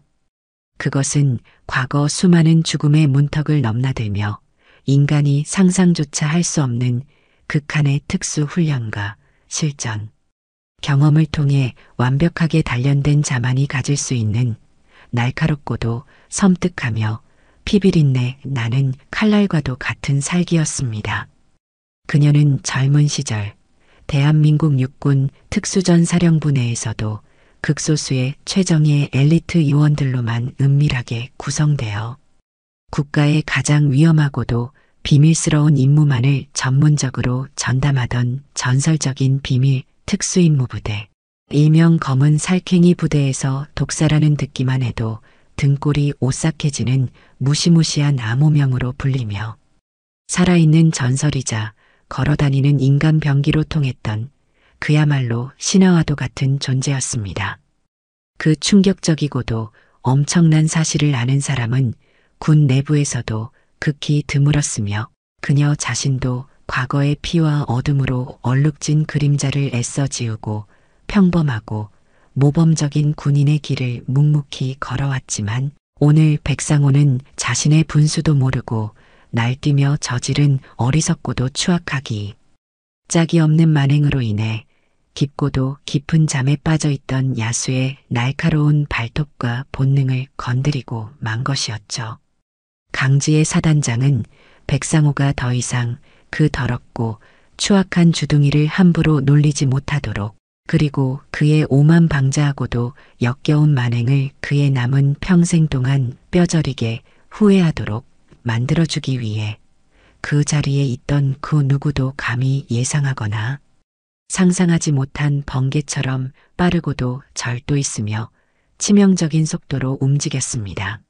그것은 과거 수많은 죽음의 문턱을 넘나들며 인간이 상상조차 할 수 없는 극한의 특수 훈련과 실전, 경험을 통해 완벽하게 단련된 자만이 가질 수 있는 날카롭고도 섬뜩하며 피비린내 나는 칼날과도 같은 살기였습니다. 그녀는 젊은 시절 대한민국 육군 특수전사령부 내에서도 극소수의 최정예 엘리트 요원들로만 은밀하게 구성되어 국가의 가장 위험하고도 비밀스러운 임무만을 전문적으로 전담하던 전설적인 비밀 특수임무부대. 일명 검은 살쾡이 부대에서 독사라는 듣기만 해도 등골이 오싹해지는 무시무시한 암호명으로 불리며 살아있는 전설이자 걸어다니는 인간 병기로 통했던 그야말로 신화와도 같은 존재였습니다. 그 충격적이고도 엄청난 사실을 아는 사람은 군 내부에서도 극히 드물었으며 그녀 자신도 과거의 피와 어둠으로 얼룩진 그림자를 애써 지우고 평범하고 모범적인 군인의 길을 묵묵히 걸어왔지만 오늘 백상호는 자신의 분수도 모르고 날뛰며 저지른 어리석고도 추악하기 짝이 없는 만행으로 인해 깊고도 깊은 잠에 빠져있던 야수의 날카로운 발톱과 본능을 건드리고 만 것이었죠. 강지의 사단장은 백상호가 더 이상 그 더럽고 추악한 주둥이를 함부로 놀리지 못하도록 그리고 그의 오만방자하고도 역겨운 만행을 그의 남은 평생 동안 뼈저리게 후회하도록 만들어주기 위해 그 자리에 있던 그 누구도 감히 예상하거나 상상하지 못한 번개처럼 빠르고도 절도 있으며 치명적인 속도로 움직였습니다.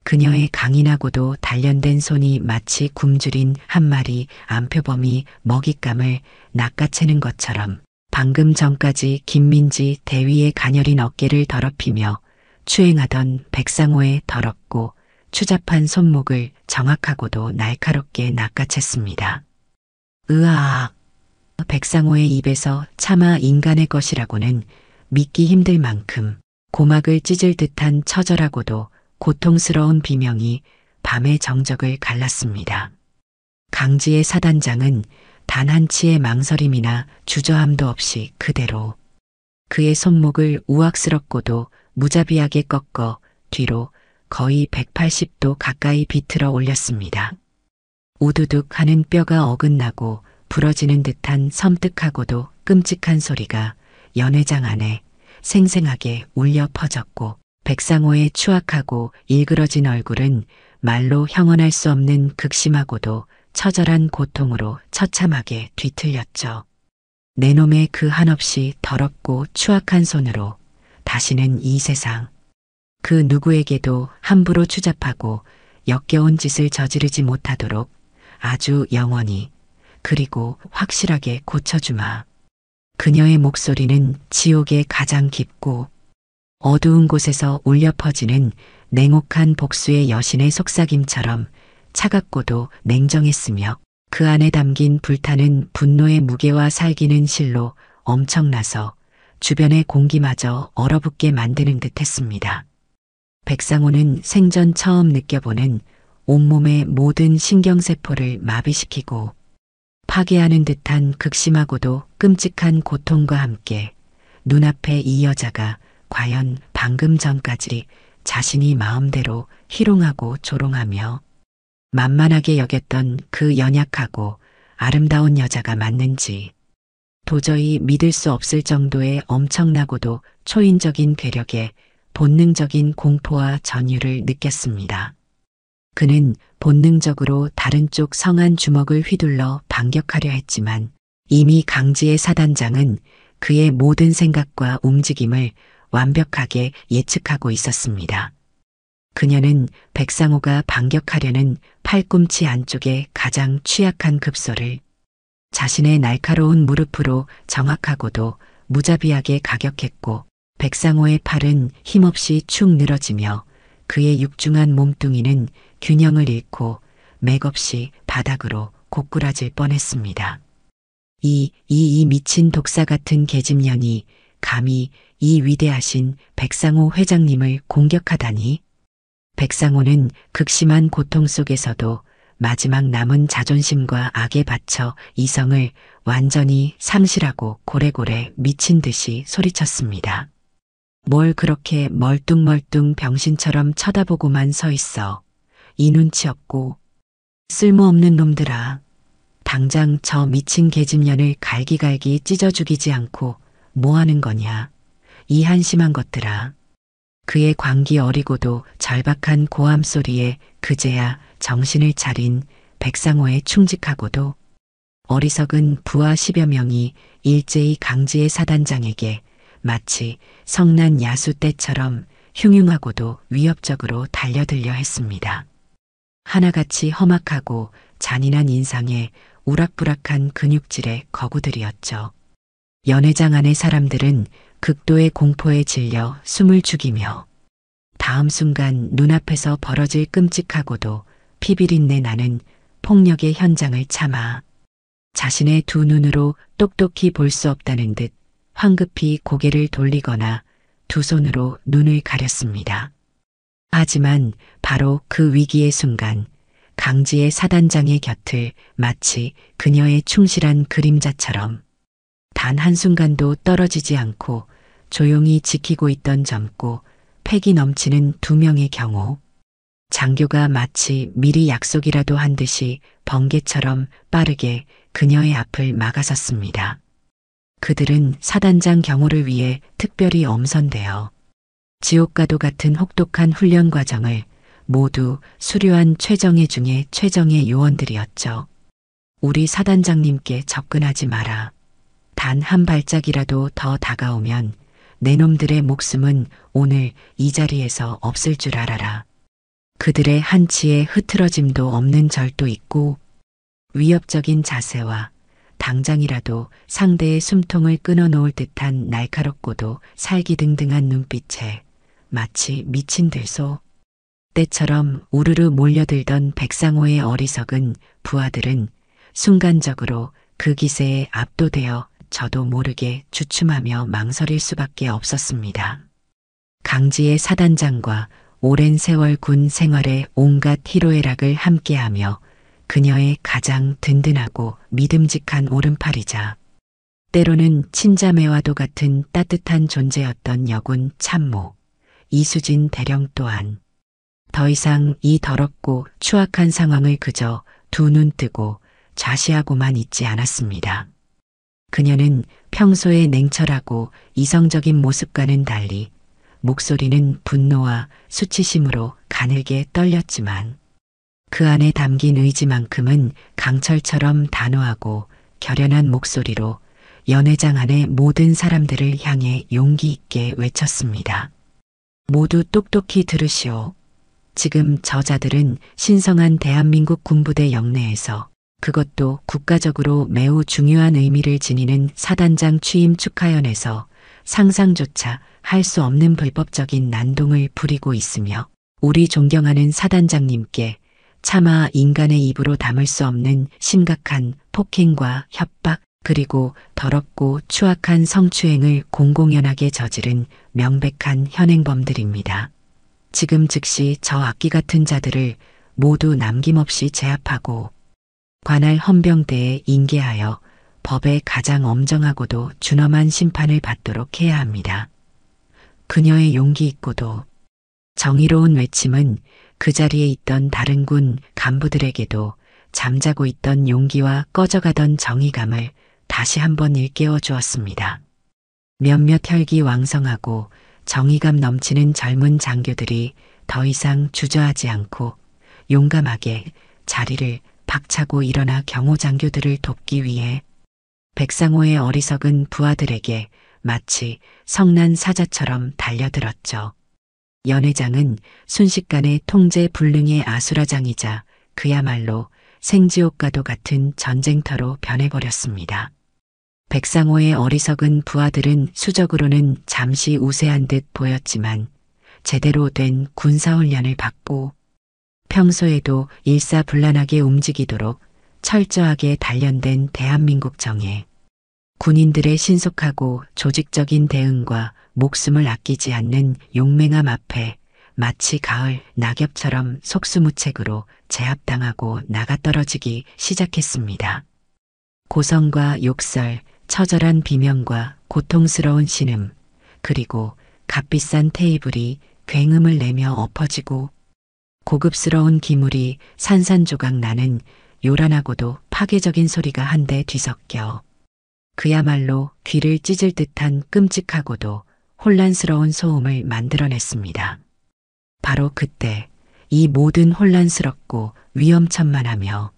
그녀의 강인하고도 단련된 손이 마치 굶주린 한 마리 암표범이 먹잇감을 낚아채는 것처럼 방금 전까지 김민지 대위의 가녀린 어깨를 더럽히며 추행하던 백상호의 더럽고 추잡한 손목을 정확하고도 날카롭게 낚아챘습니다. 으아악! 백상호의 입에서 차마 인간의 것이라고는 믿기 힘들 만큼 고막을 찢을 듯한 처절하고도 고통스러운 비명이 밤의 정적을 갈랐습니다. 강지의 사단장은 단 한치의 망설임이나 주저함도 없이 그대로 그의 손목을 우악스럽고도 무자비하게 꺾어 뒤로 거의 180도 가까이 비틀어 올렸습니다. 우두둑 하는 뼈가 어긋나고 부러지는 듯한 섬뜩하고도 끔찍한 소리가 연회장 안에 생생하게 울려 퍼졌고 백상호의 추악하고 일그러진 얼굴은 말로 형언할 수 없는 극심하고도 처절한 고통으로 처참하게 뒤틀렸죠. 내 놈의 그 한없이 더럽고 추악한 손으로 다시는 이 세상 그 누구에게도 함부로 추잡하고 역겨운 짓을 저지르지 못하도록 아주 영원히 그리고 확실하게 고쳐주마. 그녀의 목소리는 지옥의 가장 깊고 어두운 곳에서 울려 퍼지는 냉혹한 복수의 여신의 속삭임처럼 차갑고도 냉정했으며 그 안에 담긴 불타는 분노의 무게와 살기는 실로 엄청나서 주변의 공기마저 얼어붙게 만드는 듯 했습니다. 백상호는 생전 처음 느껴보는 온몸의 모든 신경세포를 마비시키고 파괴하는 듯한 극심하고도 끔찍한 고통과 함께 눈앞에 이 여자가 과연 방금 전까지 자신이 마음대로 희롱하고 조롱하며 만만하게 여겼던 그 연약하고 아름다운 여자가 맞는지 도저히 믿을 수 없을 정도의 엄청나고도 초인적인 괴력에 본능적인 공포와 전율을 느꼈습니다. 그는 본능적으로 다른 쪽 성한 주먹을 휘둘러 반격하려 했지만 이미 강지의 사단장은 그의 모든 생각과 움직임을 완벽하게 예측하고 있었습니다. 그녀는 백상호가 반격하려는 팔꿈치 안쪽의 가장 취약한 급소를 자신의 날카로운 무릎으로 정확하고도 무자비하게 가격했고 백상호의 팔은 힘없이 축 늘어지며 그의 육중한 몸뚱이는 균형을 잃고 맥없이 바닥으로 고꾸라질 뻔했습니다. 이 미친 독사 같은 계집년이 감히 이 위대하신 백상호 회장님을 공격하다니. 백상호는 극심한 고통 속에서도 마지막 남은 자존심과 악에 바쳐 이성을 완전히 상실하고 고래고래 미친 듯이 소리쳤습니다. 뭘 그렇게 멀뚱멀뚱 병신처럼 쳐다보고만 서 있어. 이 눈치 없고 쓸모없는 놈들아. 당장 저 미친 계집년을 갈기갈기 찢어 죽이지 않고 뭐 하는 거냐. 이 한심한 것들아. 그의 광기 어리고도 절박한 고함 소리에 그제야 정신을 차린 백상호에 충직하고도 어리석은 부하 10여 명이 일제히 강지의 사단장에게 마치 성난 야수 때처럼 흉흉하고도 위협적으로 달려들려 했습니다. 하나같이 험악하고 잔인한 인상에 우락부락한 근육질의 거구들이었죠. 연회장 안의 사람들은 극도의 공포에 질려 숨을 죽이며 다음 순간 눈앞에서 벌어질 끔찍하고도 피비린내 나는 폭력의 현장을 참아 자신의 두 눈으로 똑똑히 볼 수 없다는 듯 황급히 고개를 돌리거나 두 손으로 눈을 가렸습니다. 하지만 바로 그 위기의 순간 강지의 사단장의 곁을 마치 그녀의 충실한 그림자처럼 단 한순간도 떨어지지 않고 조용히 지키고 있던 젊고 패기 넘치는 두 명의 경호. 장교가 마치 미리 약속이라도 한 듯이 번개처럼 빠르게 그녀의 앞을 막아섰습니다. 그들은 사단장 경호를 위해 특별히 엄선되어 지옥과도 같은 혹독한 훈련 과정을 모두 수료한 최정예 중에 최정예 요원들이었죠. 우리 사단장님께 접근하지 마라. 단 한 발짝이라도 더 다가오면 내 놈들의 목숨은 오늘 이 자리에서 없을 줄 알아라. 그들의 한치의 흐트러짐도 없는 절도 있고 위협적인 자세와 당장이라도 상대의 숨통을 끊어놓을 듯한 날카롭고도 살기등등한 눈빛에 마치 미친 들소 때처럼 우르르 몰려들던 백상호의 어리석은 부하들은 순간적으로 그 기세에 압도되어 저도 모르게 주춤하며 망설일 수밖에 없었습니다. 강지의 사단장과 오랜 세월 군 생활의 온갖 희로애락을 함께하며 그녀의 가장 든든하고 믿음직한 오른팔이자 때로는 친자매와도 같은 따뜻한 존재였던 여군 참모 이수진 대령 또한 더 이상 이 더럽고 추악한 상황을 그저 두 눈 뜨고 좌시하고만 있지 않았습니다. 그녀는 평소의 냉철하고 이성적인 모습과는 달리 목소리는 분노와 수치심으로 가늘게 떨렸지만 그 안에 담긴 의지만큼은 강철처럼 단호하고 결연한 목소리로 연회장 안의 모든 사람들을 향해 용기 있게 외쳤습니다. 모두 똑똑히 들으시오. 지금 저자들은 신성한 대한민국 군부대 영내에서 그것도 국가적으로 매우 중요한 의미를 지니는 사단장 취임 축하연에서 상상조차 할 수 없는 불법적인 난동을 부리고 있으며 우리 존경하는 사단장님께 차마 인간의 입으로 담을 수 없는 심각한 폭행과 협박 그리고 더럽고 추악한 성추행을 공공연하게 저지른 명백한 현행범들입니다. 지금 즉시 저 악기 같은 자들을 모두 남김없이 제압하고 관할 헌병대에 인계하여 법의 가장 엄정하고도 준엄한 심판을 받도록 해야 합니다. 그녀의 용기 있고도 정의로운 외침은 그 자리에 있던 다른 군 간부들에게도 잠자고 있던 용기와 꺼져가던 정의감을 다시 한번 일깨워 주었습니다. 몇몇 혈기 왕성하고 정의감 넘치는 젊은 장교들이 더 이상 주저하지 않고 용감하게 자리를 박차고 일어나 경호 장교들을 돕기 위해 백상호의 어리석은 부하들에게 마치 성난 사자처럼 달려들었죠. 연회장은 순식간에 통제 불능의 아수라장이자 그야말로 생지옥과도 같은 전쟁터로 변해버렸습니다. 백상호의 어리석은 부하들은 수적으로는 잠시 우세한 듯 보였지만 제대로 된 군사훈련을 받고 평소에도 일사불란하게 움직이도록 철저하게 단련된 대한민국 정예. 군인들의 신속하고 조직적인 대응과 목숨을 아끼지 않는 용맹함 앞에 마치 가을 낙엽처럼 속수무책으로 제압당하고 나가떨어지기 시작했습니다. 고성과 욕설, 처절한 비명과 고통스러운 신음, 그리고 값비싼 테이블이 굉음을 내며 엎어지고 고급스러운 기물이 산산조각 나는 요란하고도 파괴적인 소리가 한데 뒤섞여 그야말로 귀를 찢을 듯한 끔찍하고도 혼란스러운 소음을 만들어냈습니다. 바로 그때 이 모든 혼란스럽고 위험천만하며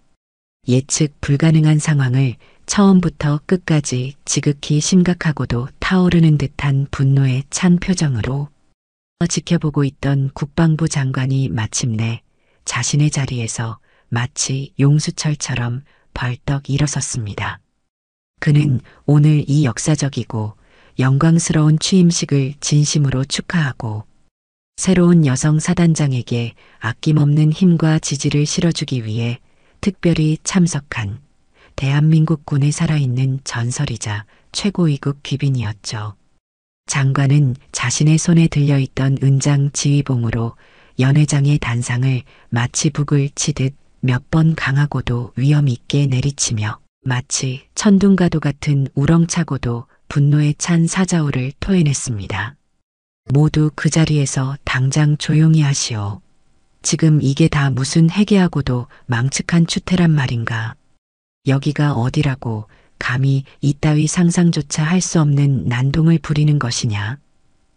예측 불가능한 상황을 처음부터 끝까지 지극히 심각하고도 타오르는 듯한 분노에 찬 표정으로 지켜보고 있던 국방부 장관이 마침내 자신의 자리에서 마치 용수철처럼 벌떡 일어섰습니다. 그는 오늘 이 역사적이고 영광스러운 취임식을 진심으로 축하하고 새로운 여성 사단장에게 아낌없는 힘과 지지를 실어주기 위해 특별히 참석한 대한민국 군에 살아있는 전설이자 최고위급 귀빈이었죠. 장관은 자신의 손에 들려있던 은장 지휘봉으로 연회장의 단상을 마치 북을 치듯 몇 번 강하고도 위험 있게 내리치며 마치 천둥과도 같은 우렁차고도 분노에 찬 사자우를 토해냈습니다. 모두 그 자리에서 당장 조용히 하시오. 지금 이게 다 무슨 해괴하고도 망측한 추태란 말인가. 여기가 어디라고 감히 이따위 상상조차 할 수 없는 난동을 부리는 것이냐.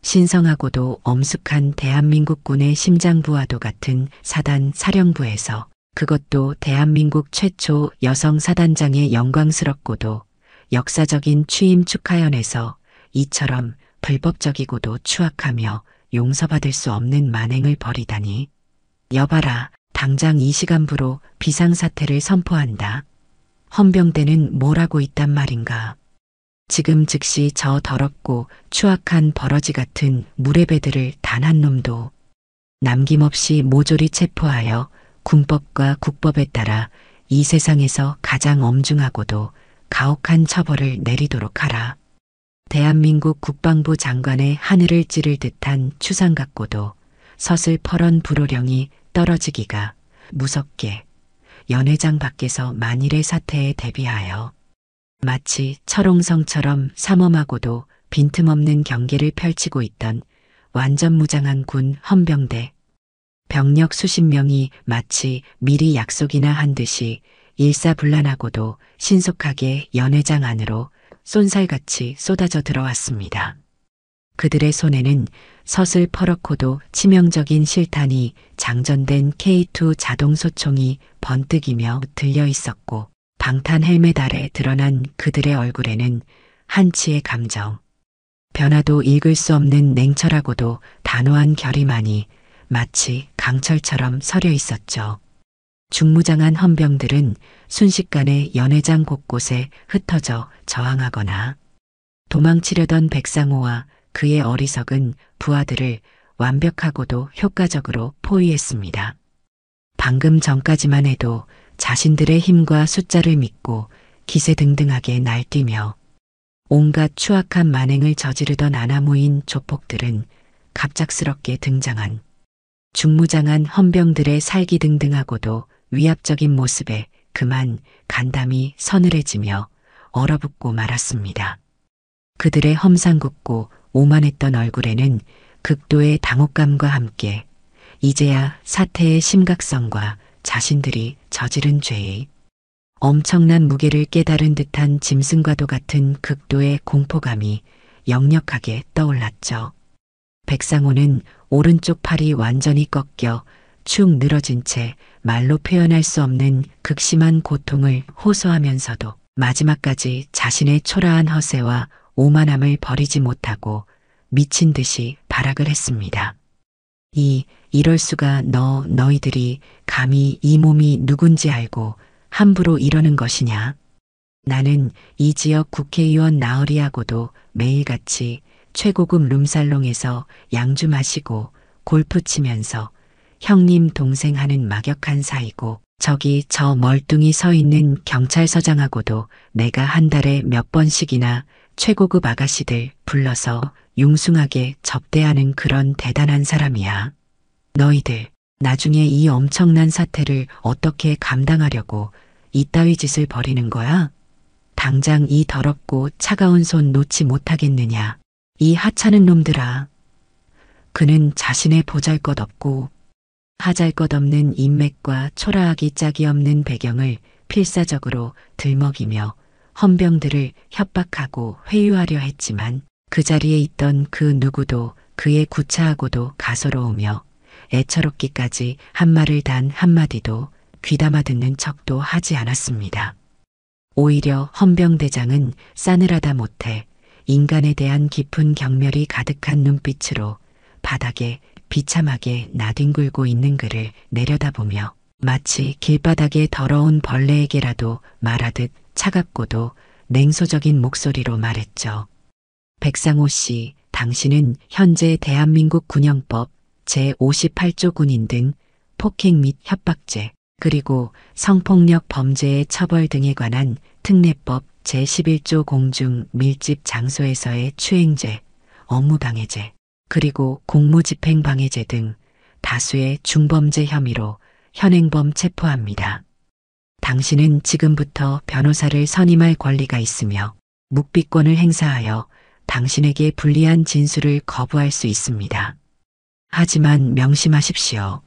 신성하고도 엄숙한 대한민국군의 심장부와도 같은 사단 사령부에서 그것도 대한민국 최초 여성 사단장의 영광스럽고도 역사적인 취임 축하연에서 이처럼 불법적이고도 추악하며 용서받을 수 없는 만행을 벌이다니. 여봐라, 당장 이 시간부로 비상사태를 선포한다. 헌병대는 뭘 하고 있단 말인가. 지금 즉시 저 더럽고 추악한 버러지 같은 무례배들을 단 한 놈도 남김없이 모조리 체포하여 군법과 국법에 따라 이 세상에서 가장 엄중하고도 가혹한 처벌을 내리도록 하라. 대한민국 국방부 장관의 하늘을 찌를 듯한 추상 같고도 서슬퍼런 불호령이 떨어지기가 무섭게 연회장 밖에서 만일의 사태에 대비하여 마치 철옹성처럼 삼엄하고도 빈틈없는 경계를 펼치고 있던 완전 무장한 군 헌병대. 병력 수십 명이 마치 미리 약속이나 한 듯이 일사불란하고도 신속하게 연회장 안으로 쏜살같이 쏟아져 들어왔습니다. 그들의 손에는 서슬퍼렇고도 치명적인 실탄이 장전된 K2 자동소총이 번뜩이며 들려 있었고 방탄 헬멧 아래 드러난 그들의 얼굴에는 한치의 감정, 변화도 읽을 수 없는 냉철하고도 단호한 결의만이 마치 강철처럼 서려 있었죠. 중무장한 헌병들은 순식간에 연회장 곳곳에 흩어져 저항하거나 도망치려던 백상호와 그의 어리석은 부하들을 완벽하고도 효과적으로 포위했습니다. 방금 전까지만 해도 자신들의 힘과 숫자를 믿고 기세등등하게 날뛰며 온갖 추악한 만행을 저지르던 아나무인 조폭들은 갑작스럽게 등장한 중무장한 헌병들의 살기등등하고도 위압적인 모습에 그만 간담이 서늘해지며 얼어붙고 말았습니다. 그들의 험상궂고 오만했던 얼굴에는 극도의 당혹감과 함께 이제야 사태의 심각성과 자신들이 저지른 죄의 엄청난 무게를 깨달은 듯한 짐승과도 같은 극도의 공포감이 역력하게 떠올랐죠. 백상호는 오른쪽 팔이 완전히 꺾여 축 늘어진 채 말로 표현할 수 없는 극심한 고통을 호소하면서도 마지막까지 자신의 초라한 허세와 오만함을 버리지 못하고 미친 듯이 발악을 했습니다. 이럴 수가. 너희들이 감히 이 몸이 누군지 알고 함부로 이러는 것이냐. 나는 이 지역 국회의원 나으리하고도 매일같이 최고급 룸살롱에서 양주 마시고 골프 치면서 형님 동생 하는 막역한 사이고 저기 저 멀뚱히 서 있는 경찰서장하고도 내가 한 달에 몇 번씩이나 최고급 아가씨들 불러서 융숭하게 접대하는 그런 대단한 사람이야. 너희들 나중에 이 엄청난 사태를 어떻게 감당하려고 이따위 짓을 벌이는 거야? 당장 이 더럽고 차가운 손 놓지 못하겠느냐. 이 하찮은 놈들아. 그는 자신의 보잘것없고 하잘것없는 인맥과 초라하기 짝이 없는 배경을 필사적으로 들먹이며 헌병들을 협박하고 회유하려 했지만 그 자리에 있던 그 누구도 그의 구차하고도 가소로우며 애처롭기까지 한 말을 단 한마디도 귀담아 듣는 척도 하지 않았습니다. 오히려 헌병대장은 싸늘하다 못해 인간에 대한 깊은 경멸이 가득한 눈빛으로 바닥에 비참하게 나뒹굴고 있는 그를 내려다보며 마치 길바닥에 더러운 벌레에게라도 말하듯 차갑고도 냉소적인 목소리로 말했죠. 백상호 씨, 당신은 현재 대한민국 군형법 제58조 군인 등 폭행 및 협박죄, 그리고 성폭력 범죄의 처벌 등에 관한 특례법 제11조 공중 밀집 장소에서의 추행죄, 업무방해죄, 그리고 공무집행방해죄 등 다수의 중범죄 혐의로 현행범 체포합니다. 당신은 지금부터 변호사를 선임할 권리가 있으며 묵비권을 행사하여 당신에게 불리한 진술을 거부할 수 있습니다. 하지만 명심하십시오.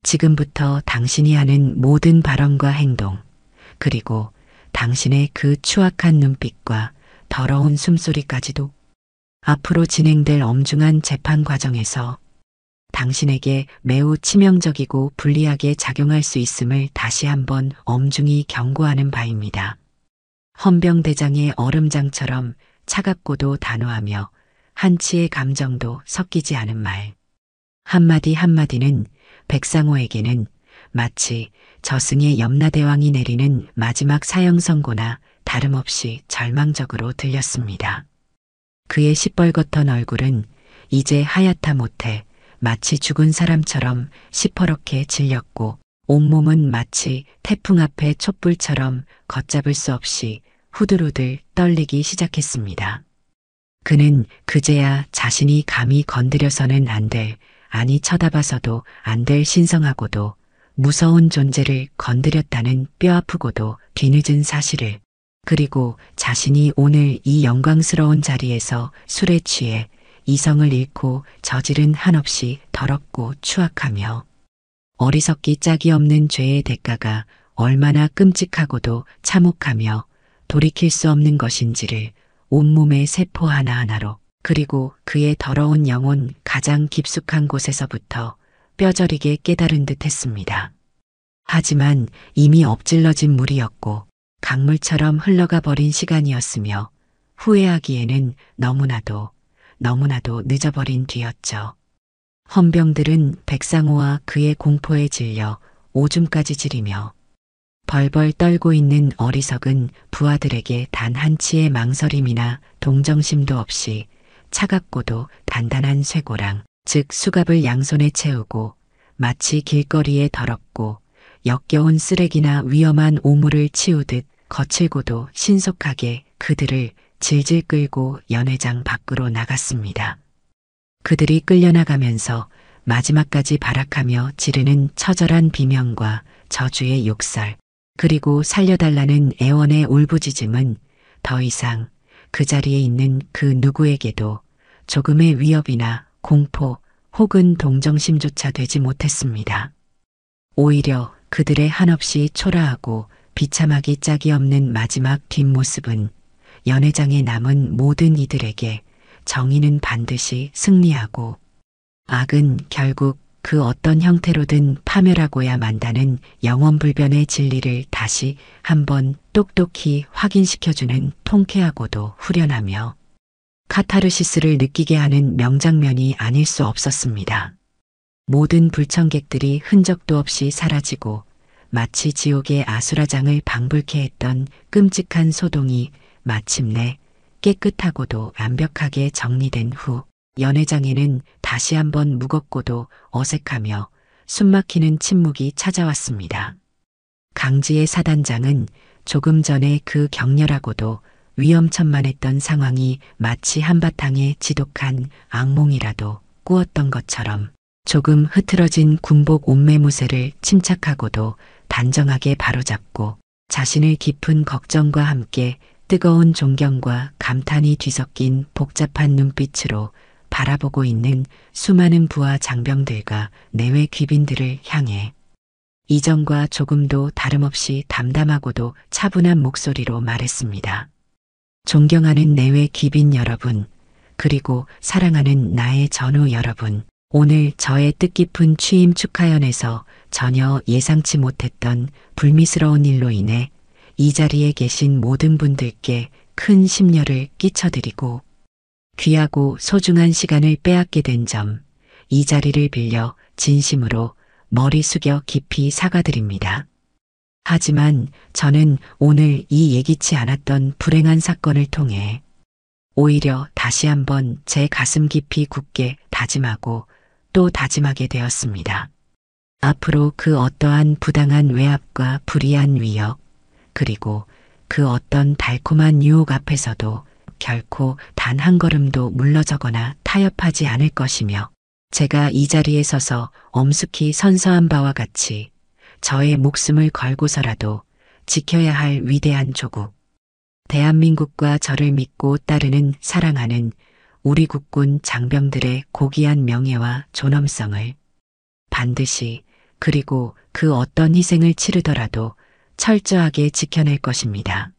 지금부터 당신이 하는 모든 발언과 행동, 그리고 당신의 그 추악한 눈빛과 더러운 숨소리까지도 앞으로 진행될 엄중한 재판 과정에서 당신에게 매우 치명적이고 불리하게 작용할 수 있음을 다시 한번 엄중히 경고하는 바입니다. 헌병대장의 얼음장처럼 차갑고도 단호하며 한치의 감정도 섞이지 않은 말. 한마디 한마디는 백상호에게는 마치 저승의 염라대왕이 내리는 마지막 사형 선고나 다름없이 절망적으로 들렸습니다. 그의 시뻘겋던 얼굴은 이제 하얗다 못해 마치 죽은 사람처럼 시퍼렇게 질렸고 온몸은 마치 태풍 앞의 촛불처럼 걷잡을 수 없이 후들후들 떨리기 시작했습니다. 그는 그제야 자신이 감히 건드려서는 안 될, 아니 쳐다봐서도 안 될 신성하고도 무서운 존재를 건드렸다는 뼈아프고도 뒤늦은 사실을, 그리고 자신이 오늘 이 영광스러운 자리에서 술에 취해 이성을 잃고 저지른 한없이 더럽고 추악하며 어리석기 짝이 없는 죄의 대가가 얼마나 끔찍하고도 참혹하며 돌이킬 수 없는 것인지를 온몸의 세포 하나하나로, 그리고 그의 더러운 영혼 가장 깊숙한 곳에서부터 뼈저리게 깨달은 듯 했습니다. 하지만 이미 엎질러진 물이었고 강물처럼 흘러가 버린 시간이었으며 후회하기에는 너무나도 늦어버린 뒤였죠. 헌병들은 백상호와 그의 공포에 질려 오줌까지 지리며 벌벌 떨고 있는 어리석은 부하들에게 단 한치의 망설임이나 동정심도 없이 차갑고도 단단한 쇠고랑, 즉 수갑을 양손에 채우고 마치 길거리에 더럽고 역겨운 쓰레기나 위험한 오물을 치우듯 거칠고도 신속하게 그들을 질질 끌고 연회장 밖으로 나갔습니다. 그들이 끌려나가면서 마지막까지 발악하며 지르는 처절한 비명과 저주의 욕설, 그리고 살려달라는 애원의 울부짖음은 더 이상 그 자리에 있는 그 누구에게도 조금의 위협이나 공포 혹은 동정심조차 되지 못했습니다. 오히려 그들의 한없이 초라하고 비참하기 짝이 없는 마지막 뒷모습은 연회장에 남은 모든 이들에게 정의는 반드시 승리하고 악은 결국 그 어떤 형태로든 파멸하고야 만다는 영원불변의 진리를 다시 한번 똑똑히 확인시켜주는 통쾌하고도 후련하며 카타르시스를 느끼게 하는 명장면이 아닐 수 없었습니다. 모든 불청객들이 흔적도 없이 사라지고 마치 지옥의 아수라장을 방불케 했던 끔찍한 소동이 마침내 깨끗하고도 완벽하게 정리된 후 연회장에는 다시 한번 무겁고도 어색하며 숨막히는 침묵이 찾아왔습니다. 강지의 사단장은 조금 전에 그 격렬하고도 위험천만했던 상황이 마치 한바탕의 지독한 악몽이라도 꾸었던 것처럼 조금 흐트러진 군복 옷매무새를 침착하고도 단정하게 바로잡고 자신을 깊은 걱정과 함께 뜨거운 존경과 감탄이 뒤섞인 복잡한 눈빛으로 바라보고 있는 수많은 부하 장병들과 내외 귀빈들을 향해 이전과 조금도 다름없이 담담하고도 차분한 목소리로 말했습니다. 존경하는 내외 귀빈 여러분, 그리고 사랑하는 나의 전우 여러분, 오늘 저의 뜻깊은 취임 축하연에서 전혀 예상치 못했던 불미스러운 일로 인해 이 자리에 계신 모든 분들께 큰 심려를 끼쳐드리고 귀하고 소중한 시간을 빼앗게 된 점, 이 자리를 빌려 진심으로 머리 숙여 깊이 사과드립니다. 하지만 저는 오늘 이 예기치 않았던 불행한 사건을 통해 오히려 다시 한번 제 가슴 깊이 굳게 다짐하고 또 다짐하게 되었습니다. 앞으로 그 어떠한 부당한 외압과 불이한 위협, 그리고 그 어떤 달콤한 유혹 앞에서도 결코 단 한 걸음도 물러서거나 타협하지 않을 것이며, 제가 이 자리에 서서 엄숙히 선서한 바와 같이 저의 목숨을 걸고서라도 지켜야 할 위대한 조국, 대한민국과 저를 믿고 따르는 사랑하는 우리 국군 장병들의 고귀한 명예와 존엄성을 반드시, 그리고 그 어떤 희생을 치르더라도 철저하게 지켜낼 것입니다.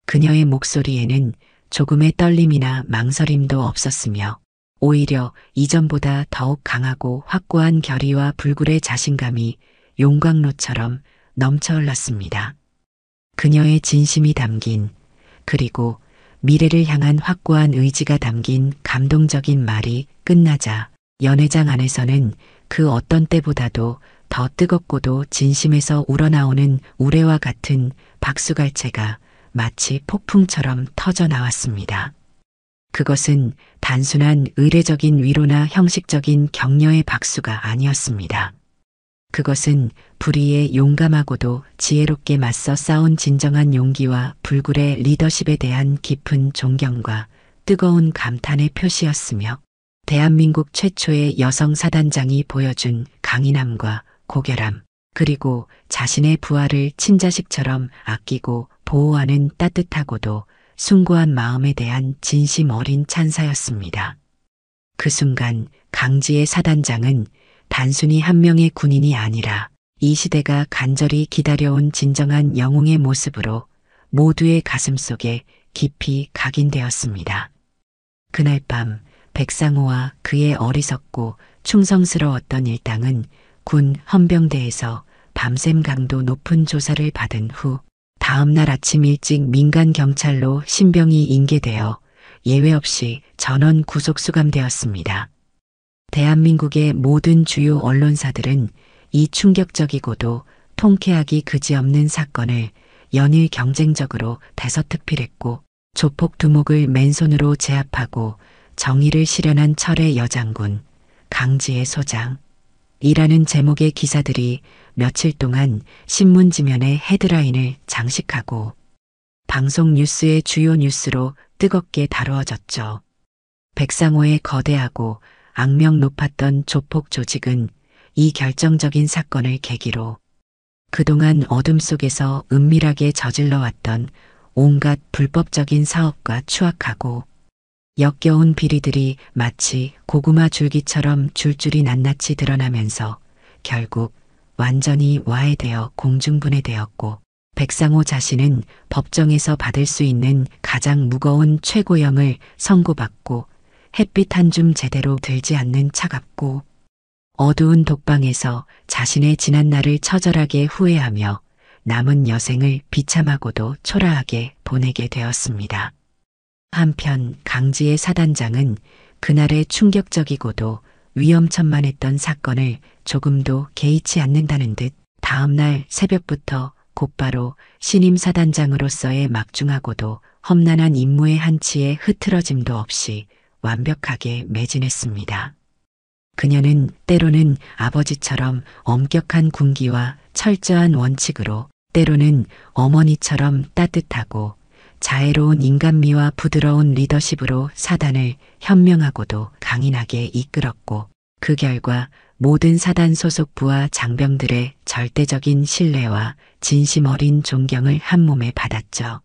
그녀의 목소리에는 조금의 떨림이나 망설임도 없었으며 오히려 이전보다 더욱 강하고 확고한 결의와 불굴의 자신감이 용광로처럼 넘쳐 흘렀습니다. 그녀의 진심이 담긴, 그리고 미래를 향한 확고한 의지가 담긴 감동적인 말이 끝나자 연회장 안에서는 그 어떤 때보다도 더 뜨겁고도 진심에서 우러나오는 우레와 같은 박수갈채가 마치 폭풍처럼 터져 나왔습니다. 그것은 단순한 의례적인 위로나 형식적인 격려의 박수가 아니었습니다. 그것은 불의에 용감하고도 지혜롭게 맞서 싸운 진정한 용기와 불굴의 리더십에 대한 깊은 존경과 뜨거운 감탄의 표시였으며, 대한민국 최초의 여성 사단장이 보여준 강인함과 고결함, 그리고 자신의 부하를 친자식처럼 아끼고 보호하는 따뜻하고도 숭고한 마음에 대한 진심 어린 찬사였습니다. 그 순간 강지의 사단장은 단순히 한 명의 군인이 아니라 이 시대가 간절히 기다려온 진정한 영웅의 모습으로 모두의 가슴속에 깊이 각인되었습니다. 그날 밤 백상호와 그의 어리석고 충성스러웠던 일당은 군 헌병대에서 밤샘 강도 높은 조사를 받은 후 다음 날 아침 일찍 민간 경찰로 신병이 인계되어 예외 없이 전원 구속 수감되었습니다. 대한민국의 모든 주요 언론사들은 이 충격적이고도 통쾌하기 그지없는 사건을 연일 경쟁적으로 대서특필했고, 조폭 두목을 맨손으로 제압하고 정의를 실현한 철의 여장군, 강지의 소장 이라는 제목의 기사들이 며칠 동안 신문 지면의 헤드라인을 장식하고 방송 뉴스의 주요 뉴스로 뜨겁게 다루어졌죠. 백상호의 거대하고 악명 높았던 조폭 조직은 이 결정적인 사건을 계기로 그동안 어둠 속에서 은밀하게 저질러왔던 온갖 불법적인 사업과 추악하고 역겨운 비리들이 마치 고구마 줄기처럼 줄줄이 낱낱이 드러나면서 결국 완전히 와해되어 공중분해되었고, 백상호 자신은 법정에서 받을 수 있는 가장 무거운 최고형을 선고받고 햇빛 한 줌 제대로 들지 않는 차갑고 어두운 독방에서 자신의 지난 날을 처절하게 후회하며 남은 여생을 비참하고도 초라하게 보내게 되었습니다. 한편 강지의 사단장은 그날의 충격적이고도 위험천만했던 사건을 조금도 개의치 않는다는 듯 다음날 새벽부터 곧바로 신임 사단장으로서의 막중하고도 험난한 임무의 한치의 흐트러짐도 없이 완벽하게 매진했습니다. 그녀는 때로는 아버지처럼 엄격한 군기와 철저한 원칙으로, 때로는 어머니처럼 따뜻하고 자애로운 인간미와 부드러운 리더십으로 사단을 현명하고도 강인하게 이끌었고, 그 결과 모든 사단 소속부와 장병들의 절대적인 신뢰와 진심 어린 존경을 한몸에 받았죠.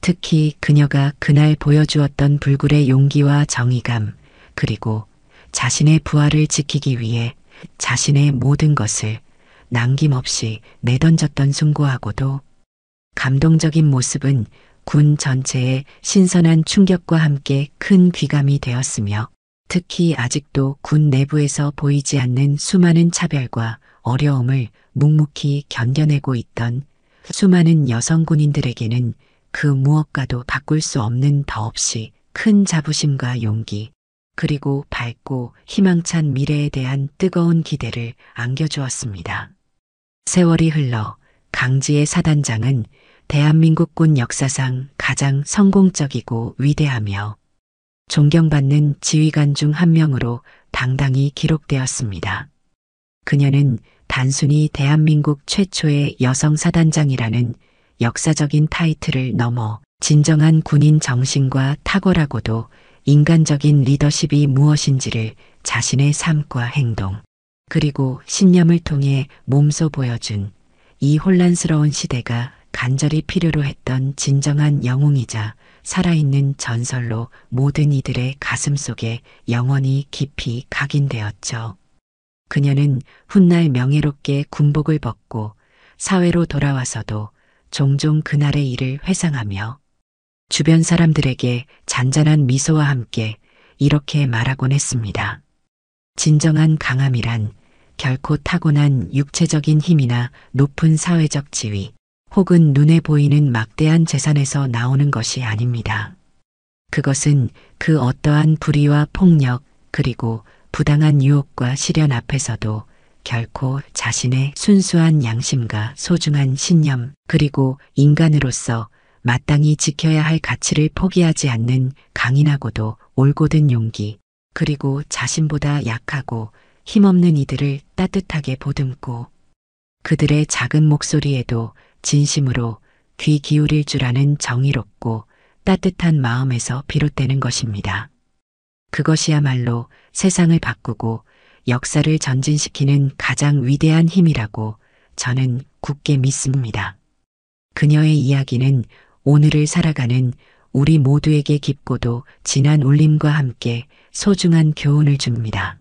특히 그녀가 그날 보여주었던 불굴의 용기와 정의감, 그리고 자신의 부하를 지키기 위해 자신의 모든 것을 남김없이 내던졌던 숭고하고도 감동적인 모습은 군 전체에 신선한 충격과 함께 큰 귀감이 되었으며, 특히 아직도 군 내부에서 보이지 않는 수많은 차별과 어려움을 묵묵히 견뎌내고 있던 수많은 여성 군인들에게는 그 무엇과도 바꿀 수 없는 더없이 큰 자부심과 용기, 그리고 밝고 희망찬 미래에 대한 뜨거운 기대를 안겨주었습니다. 세월이 흘러 강지의 사단장은 대한민국군 역사상 가장 성공적이고 위대하며 존경받는 지휘관 중 한 명으로 당당히 기록되었습니다. 그녀는 단순히 대한민국 최초의 여성 사단장이라는 역사적인 타이틀을 넘어 진정한 군인 정신과 탁월하고도 인간적인 리더십이 무엇인지를 자신의 삶과 행동, 그리고 신념을 통해 몸소 보여준 이 혼란스러운 시대가 간절히 필요로 했던 진정한 영웅이자 살아있는 전설로 모든 이들의 가슴 속에 영원히 깊이 각인되었죠. 그녀는 훗날 명예롭게 군복을 벗고 사회로 돌아와서도 종종 그날의 일을 회상하며 주변 사람들에게 잔잔한 미소와 함께 이렇게 말하곤 했습니다. 진정한 강함이란 결코 타고난 육체적인 힘이나 높은 사회적 지위, 혹은 눈에 보이는 막대한 재산에서 나오는 것이 아닙니다. 그것은 그 어떠한 불의와 폭력, 그리고 부당한 유혹과 시련 앞에서도 결코 자신의 순수한 양심과 소중한 신념, 그리고 인간으로서 마땅히 지켜야 할 가치를 포기하지 않는 강인하고도 올곧은 용기, 그리고 자신보다 약하고 힘없는 이들을 따뜻하게 보듬고 그들의 작은 목소리에도 진심으로 귀 기울일 줄 아는 정의롭고 따뜻한 마음에서 비롯되는 것입니다. 그것이야말로 세상을 바꾸고 역사를 전진시키는 가장 위대한 힘이라고 저는 굳게 믿습니다. 그녀의 이야기는 오늘을 살아가는 우리 모두에게 깊고도 진한 울림과 함께 소중한 교훈을 줍니다.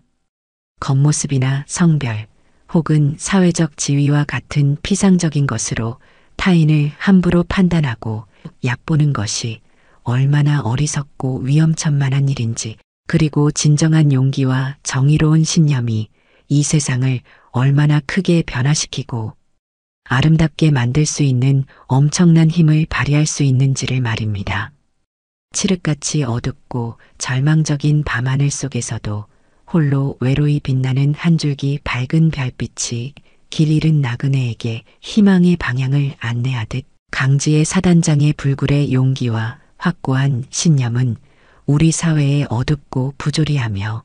겉모습이나 성별 혹은 사회적 지위와 같은 피상적인 것으로 타인을 함부로 판단하고 얕보는 것이 얼마나 어리석고 위험천만한 일인지, 그리고 진정한 용기와 정의로운 신념이 이 세상을 얼마나 크게 변화시키고 아름답게 만들 수 있는 엄청난 힘을 발휘할 수 있는지를 말입니다. 칠흑같이 어둡고 절망적인 밤하늘 속에서도 홀로 외로이 빛나는 한 줄기 밝은 별빛이 길 잃은 나그네에게 희망의 방향을 안내하듯 강지의 사단장의 불굴의 용기와 확고한 신념은 우리 사회의 어둡고 부조리하며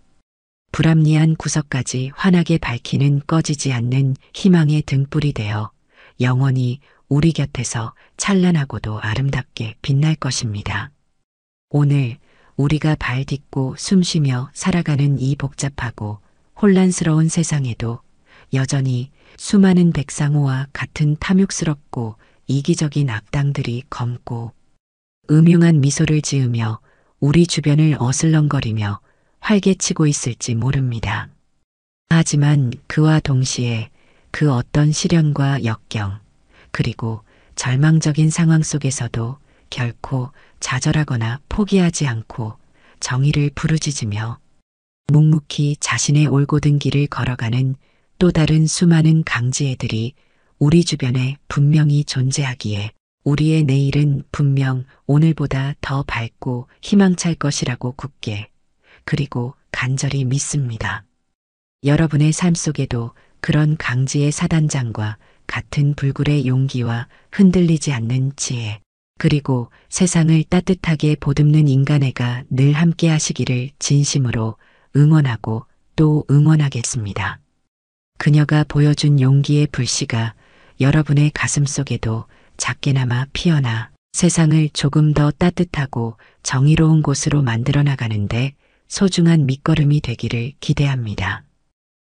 불합리한 구석까지 환하게 밝히는 꺼지지 않는 희망의 등불이 되어 영원히 우리 곁에서 찬란하고도 아름답게 빛날 것입니다. 오늘 우리가 발 딛고 숨쉬며 살아가는 이 복잡하고 혼란스러운 세상에도 여전히 수많은 백상호와 같은 탐욕스럽고 이기적인 악당들이 검고 음흉한 미소를 지으며 우리 주변을 어슬렁거리며 활개치고 있을지 모릅니다. 하지만 그와 동시에 그 어떤 시련과 역경, 그리고 절망적인 상황 속에서도 결코 좌절하거나 포기하지 않고 정의를 부르짖으며 묵묵히 자신의 올곧은 길을 걸어가는 또 다른 수많은 강지애들이 우리 주변에 분명히 존재하기에 우리의 내일은 분명 오늘보다 더 밝고 희망찰 것이라고 굳게, 그리고 간절히 믿습니다. 여러분의 삶 속에도 그런 강지의 사단장과 같은 불굴의 용기와 흔들리지 않는 지혜, 그리고 세상을 따뜻하게 보듬는 인간애가 늘 함께 하시기를 진심으로 응원하고 또 응원하겠습니다. 그녀가 보여준 용기의 불씨가 여러분의 가슴 속에도 작게나마 피어나 세상을 조금 더 따뜻하고 정의로운 곳으로 만들어 나가는데 소중한 밑거름이 되기를 기대합니다.